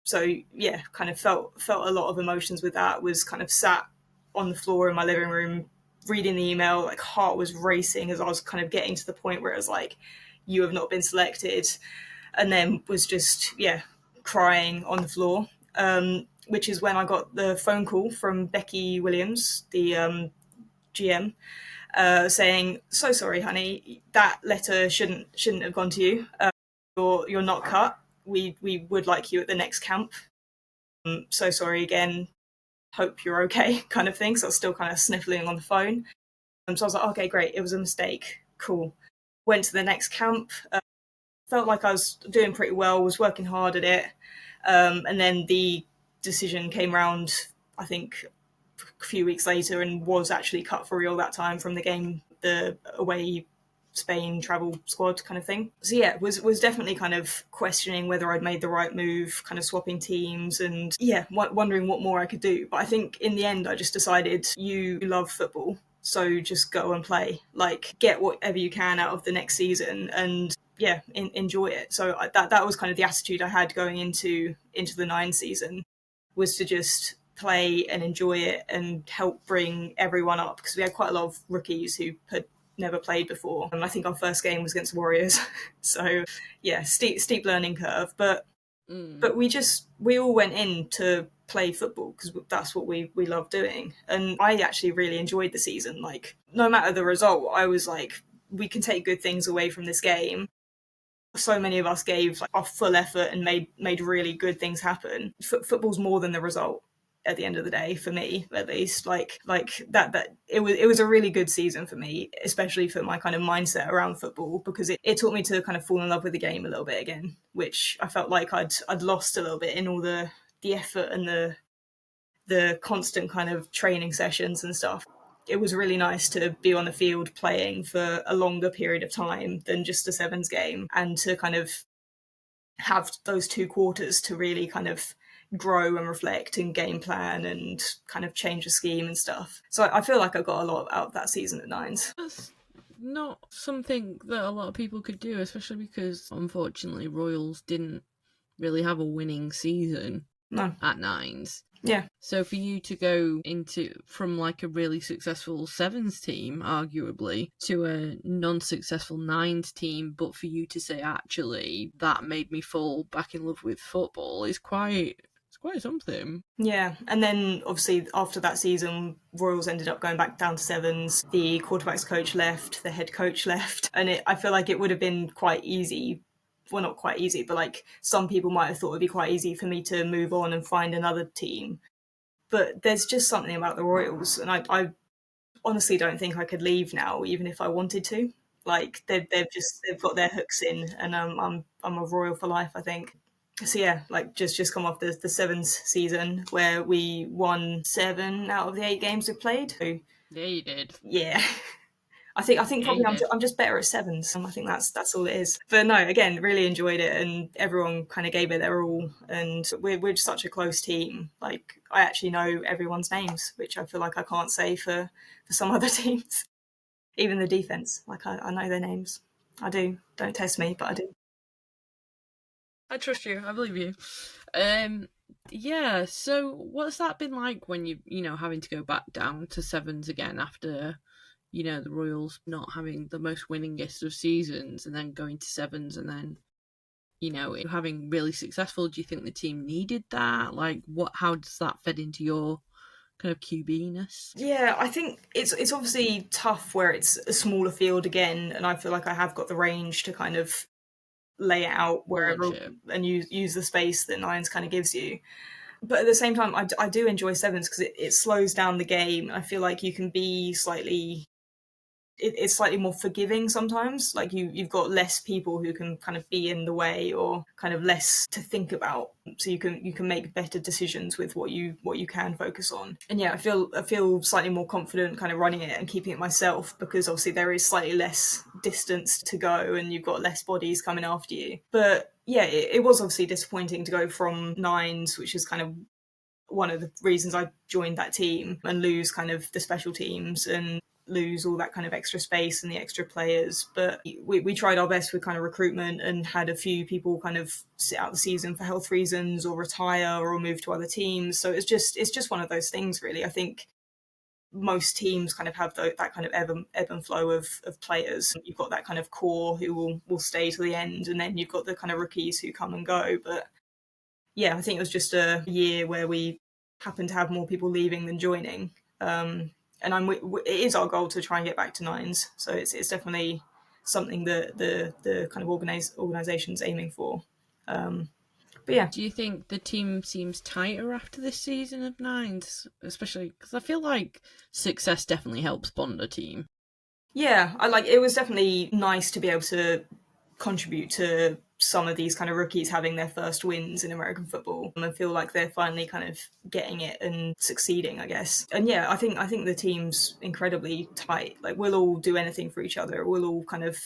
So yeah, kind of felt a lot of emotions with that. Was kind of sat on the floor in my living room reading the email, like heart was racing as I was kind of getting to the point where it was like, you have not been selected, and then was just crying on the floor. Which is when I got the phone call from Becky Williams, the GM, saying, "So sorry, honey, that letter shouldn't have gone to you. You're not cut. We would like you at the next camp. So sorry again. Hope you're okay," kind of thing. So I was still kind of sniffling on the phone. So I was like, okay, great. It was a mistake. Cool. Went to the next camp. Felt like I was doing pretty well. Was working hard at it. And then the decision came round, I think, a few weeks later, and was actually cut for real that time from the game, the away Spain travel squad kind of thing. So yeah, was definitely kind of questioning whether I'd made the right move, kind of swapping teams, and wondering what more I could do. But I think in the end, I just decided, you love football, so just go and play. Like, get whatever you can out of the next season, and enjoy it. So that was kind of the attitude I had going into the 9 season, was to just play and enjoy it and help bring everyone up, because we had quite a lot of rookies who had never played before. And I think our first game was against Warriors. So yeah, steep learning curve. But we all went in to play football because that's what we love doing. And I actually really enjoyed the season. Like, no matter the result, I was like, we can take good things away from this game. So many of us gave like our full effort and made really good things happen. Football's more than the result at the end of the day, for me at least. Like that it was a really good season for me, especially for my kind of mindset around football, because it taught me to kind of fall in love with the game a little bit again, which I felt like I'd lost a little bit in all the effort and the constant kind of training sessions and stuff. It was really nice to be on the field playing for a longer period of time than just a sevens game, and to kind of have those 2 quarters to really kind of grow and reflect and game plan and kind of change the scheme and stuff. So I feel like I got a lot out of that season at Nines. That's not something that a lot of people could do, especially because, unfortunately, Royals didn't really have a winning season at Nines. Yeah. So for you to go from like a really successful sevens team, arguably, to a non-successful nines team, but for you to say, actually, that made me fall back in love with football, is quite something. Yeah, and then obviously after that season, Royals ended up going back down to sevens. The quarterbacks coach left, the head coach left, and I feel like it would have been quite easy. Well, not quite easy, but like some people might have thought it'd be quite easy for me to move on and find another team. But there's just something about the Royals, and I honestly don't think I could leave now, even if I wanted to. Like they've got their hooks in, and I'm a Royal for life, I think. So yeah, like just come off the sevens season where we won 7 out of the 8 games we played. So, Yeah, you did. yeah. I think probably I'm just better at sevens. I think that's all it is. But no, again, really enjoyed it, and everyone kind of gave it their all. And we're just such a close team. Like, I actually know everyone's names, which I feel like I can't say for some other teams. Even the defense, like I know their names. I do. Don't test me, but I do. I trust you. I believe you. Yeah. So, what's that been like when you having to go back down to sevens again after you know, the Royals not having the most winningest of seasons and then going to sevens and then, you know, having really successful? Do you think the team needed that? Like, how does that fit into your kind of QB-ness? Yeah, I think it's obviously tough where it's a smaller field again, and I feel like I have got the range to kind of lay it out Launch wherever it. and use the space that nines kind of gives you. But at the same time, I do enjoy sevens because it slows down the game. I feel like you can be it's slightly more forgiving sometimes. Like you've got less people who can kind of be in the way or kind of less to think about. So you can make better decisions with what you can focus on. And yeah, I feel slightly more confident kind of running it and keeping it myself because obviously there is slightly less distance to go and you've got less bodies coming after you. But yeah, it was obviously disappointing to go from nines, which is kind of one of the reasons I joined that team, and lose kind of the special teams and lose all that kind of extra space and the extra players. But we tried our best with kind of recruitment and had a few people kind of sit out the season for health reasons or retire or move to other teams. So it's just one of those things, really. I think most teams kind of have that kind of ebb and flow of players. You've got that kind of core who will stay to the end, and then you've got the kind of rookies who come and go. But yeah, I think it was just a year where we happened to have more people leaving than joining. And it is our goal to try and get back to nines. So it's definitely something that the kind of organization's aiming for. But yeah, Do you think the team seems tighter after this season of nines? Especially because I feel like success definitely helps bond a team. yeah, it was definitely nice to be able to contribute to some of these kind of rookies having their first wins in American football and feel like they're finally kind of getting it and succeeding, I guess. And yeah, I think the team's incredibly tight. Like we'll all do anything for each other. We'll all kind of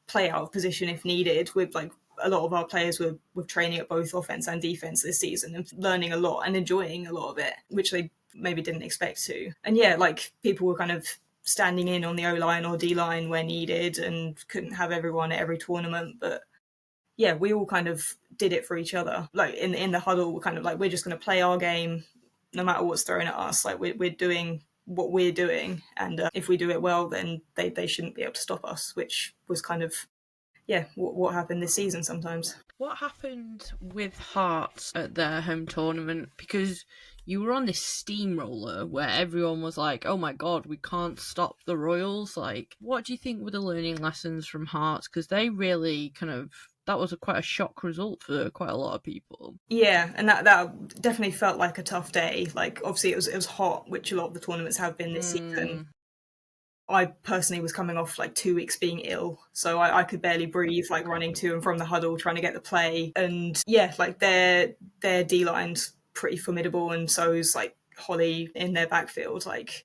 play out of position if needed. With like a lot of our players were training at both offense and defense this season and learning a lot and enjoying a lot of it, which they maybe didn't expect to. And yeah, like people were kind of standing in on the O line or D line where needed and couldn't have everyone at every tournament. But yeah, we all kind of did it for each other. Like in the huddle, we're kind of like, we're just going to play our game no matter what's thrown at us. Like we're doing what we're doing. And if we do it well, then they shouldn't be able to stop us, which was kind of, yeah, what happened this season sometimes. What happened with Hearts at their home tournament? Because you were on this steamroller where everyone was like, oh my god, we can't stop the Royals. Like, what do you think were the learning lessons from Hearts? Because they really that was quite a shock result for quite a lot of people. Yeah, and that definitely felt like a tough day. Like obviously it was hot, which a lot of the tournaments have been this season. I personally was coming off like 2 weeks being ill, so I could barely breathe, like running to and from the huddle trying to get the play. And yeah, like their D line's pretty formidable, and so is like Holly in their backfield. Like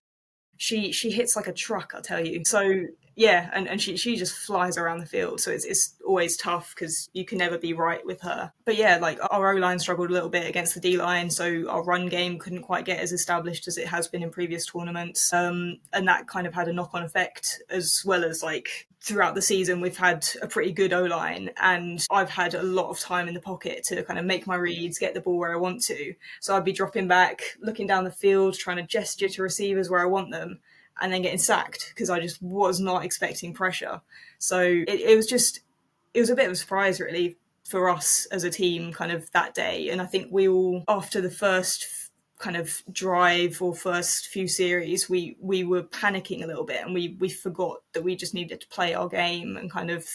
she hits like a truck, I'll tell you. So yeah, and she just flies around the field. So it's always tough because you can never be right with her. But yeah, like our O line struggled a little bit against the D line, so our run game couldn't quite get as established as it has been in previous tournaments. And that kind of had a knock on effect, as well as like throughout the season we've had a pretty good O line, and I've had a lot of time in the pocket to kind of make my reads, get the ball where I want to. So I'd be dropping back, looking down the field, trying to gesture to receivers where I want them, and then getting sacked because I just was not expecting pressure. So it was a bit of a surprise really for us as a team kind of that day. And I think we all, after the first kind of drive or first few series, we were panicking a little bit, and we forgot that we just needed to play our game and kind of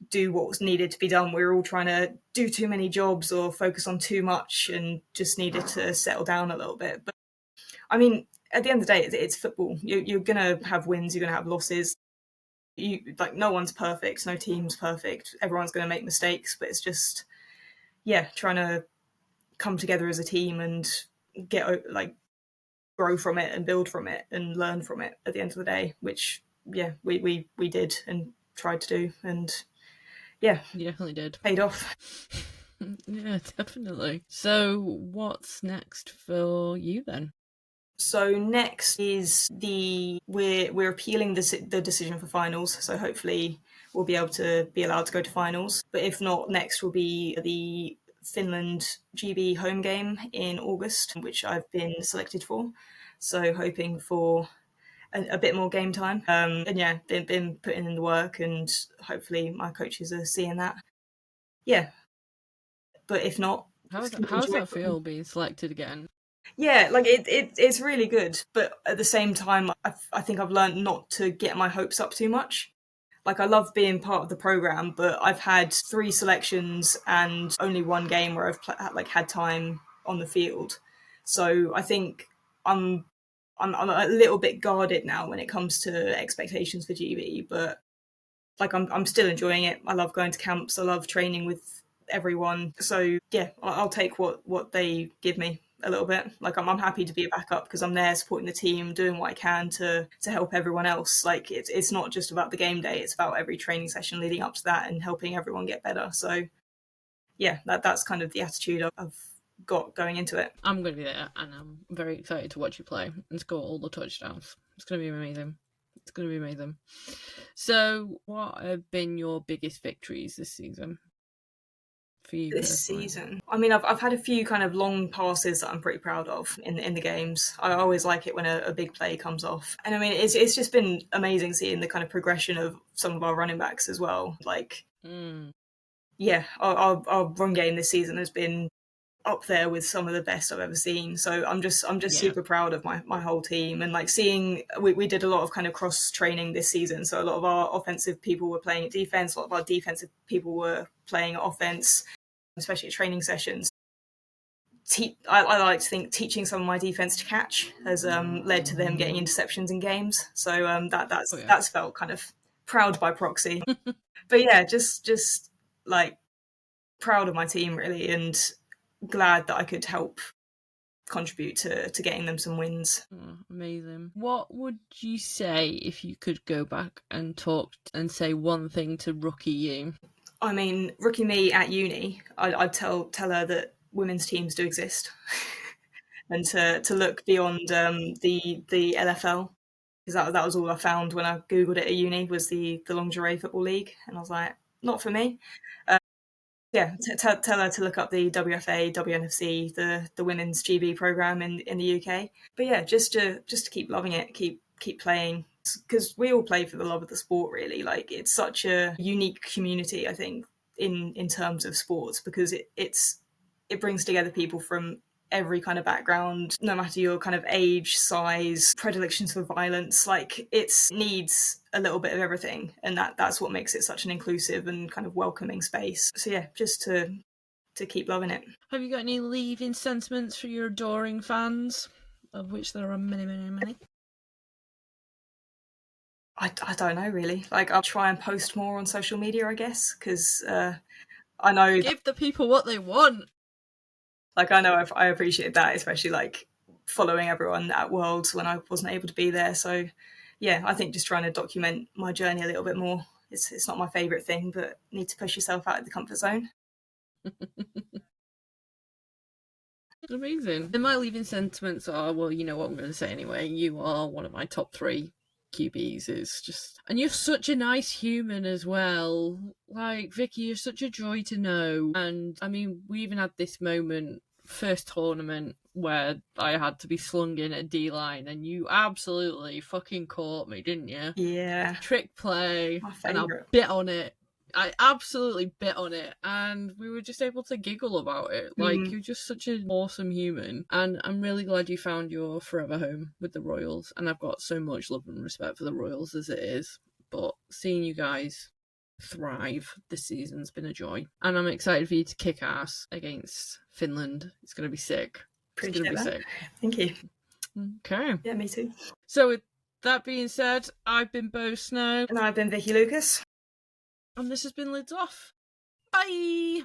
do what was needed to be done. We were all trying to do too many jobs or focus on too much and just needed to settle down a little bit. But I mean, at the end of the day, it's football. You're going to have wins, you're going to have losses. No one's perfect, no team's perfect. Everyone's going to make mistakes, but it's just, yeah, trying to come together as a team and grow from it and build from it and learn from it at the end of the day, which, yeah, we did and tried to do. And yeah, You definitely did. paid off. Yeah, definitely. So, what's next for you then? So next is we're appealing the decision for finals. So hopefully we'll be able to be allowed to go to finals. But if not, next will be the Finland GB home game in August, which I've been selected for. So hoping for a bit more game time. And yeah, been putting in the work, and hopefully my coaches are seeing that. Yeah, but if not, just How does enjoy that it. feel being selected again? Yeah, like it's really good, but at the same time, I think I've learned not to get my hopes up too much. Like I love being part of the program, but I've had 3 selections and only one game where I've like had time on the field. So I think I'm I'm a little bit guarded now when it comes to expectations for GB, but like I'm still enjoying it. I love going to camps. I love training with everyone. So yeah, I'll take what they give me a little bit. Like I'm happy to be a backup because I'm there supporting the team, doing what I can to help everyone else. Like it's not just about the game day; it's about every training session leading up to that and helping everyone get better. So yeah, that's kind of the attitude I've got going into it. I'm going to be there, and I'm very excited to watch you play and score all the touchdowns. It's going to be amazing. It's going to be amazing. So, what have been your biggest victories this season for you This personally? season, I mean, I've had a few kind of long passes that I'm pretty proud of in the games. I always like it when a big play comes off, and I mean, it's just been amazing seeing the kind of progression of some of our running backs as well. Like, Mm, yeah, our run game this season has been up there with some of the best I've ever seen. So I'm just yeah. super proud of my whole team, and like seeing we did a lot of kind of cross training this season. So a lot of our offensive people were playing at defense, a lot of our defensive people were playing at offense, especially at training sessions. I like to think teaching some of my defense to catch has led to them getting interceptions in games. So Oh, yeah. that's felt kind of proud by proxy. But yeah, just like proud of my team really, and glad that I could help contribute to getting them some wins. Oh, amazing. What would you say if you could go back and talk and say one thing to rookie you? I mean, rookie me at uni, I'd tell her that women's teams do exist, and to look beyond the LFL, because that was all I found when I googled it at uni was the lingerie football league, and I was like, not for me. Yeah, tell her to look up the WFA, WNFC, the women's GB program in the UK. But yeah, just to keep loving it, keep playing, because we all play for the love of the sport. Really, like it's such a unique community. I think in terms of sports, because it brings together people from every kind of background, no matter your kind of age, size, predilections for violence. Like it needs a little bit of everything, and that's what makes it such an inclusive and kind of welcoming space. So yeah, just to keep loving it. Have you got any leaving sentiments for your adoring fans, of which there are many, many, many? I don't know really. Like I'll try and post more on social media, I guess, because I know Give the people what they want. I know I appreciate that, especially like following everyone at Worlds when I wasn't able to be there. So yeah, I think just trying to document my journey a little bit more. It's not my favourite thing, but need to push yourself out of the comfort zone. Amazing. And my leaving sentiments are, well, you know what I'm going to say anyway. You are one of my top 3 QBs. It's just, and you're such a nice human as well. Like Vicky, you're such a joy to know. And I mean, we even had this moment first tournament where I had to be slung in at D line, and you absolutely fucking caught me, didn't you? Yeah, Trick play, my and I favourite. bit on it. I absolutely bit on it, and we were just able to giggle about it. Like, Mm, you're just such an awesome human, and I'm really glad you found your forever home with the Royals. And I've got so much love and respect for the Royals as it is, but seeing you guys thrive this season's been a joy, and I'm excited for you to kick ass against Finland. It's gonna be sick. It's gonna appreciate be that. sick. Thank you. Okay. Yeah, me too. So with that being said, I've been Bo Snow, And I've been Vicki Lucas. and this has been Lids Off. Bye!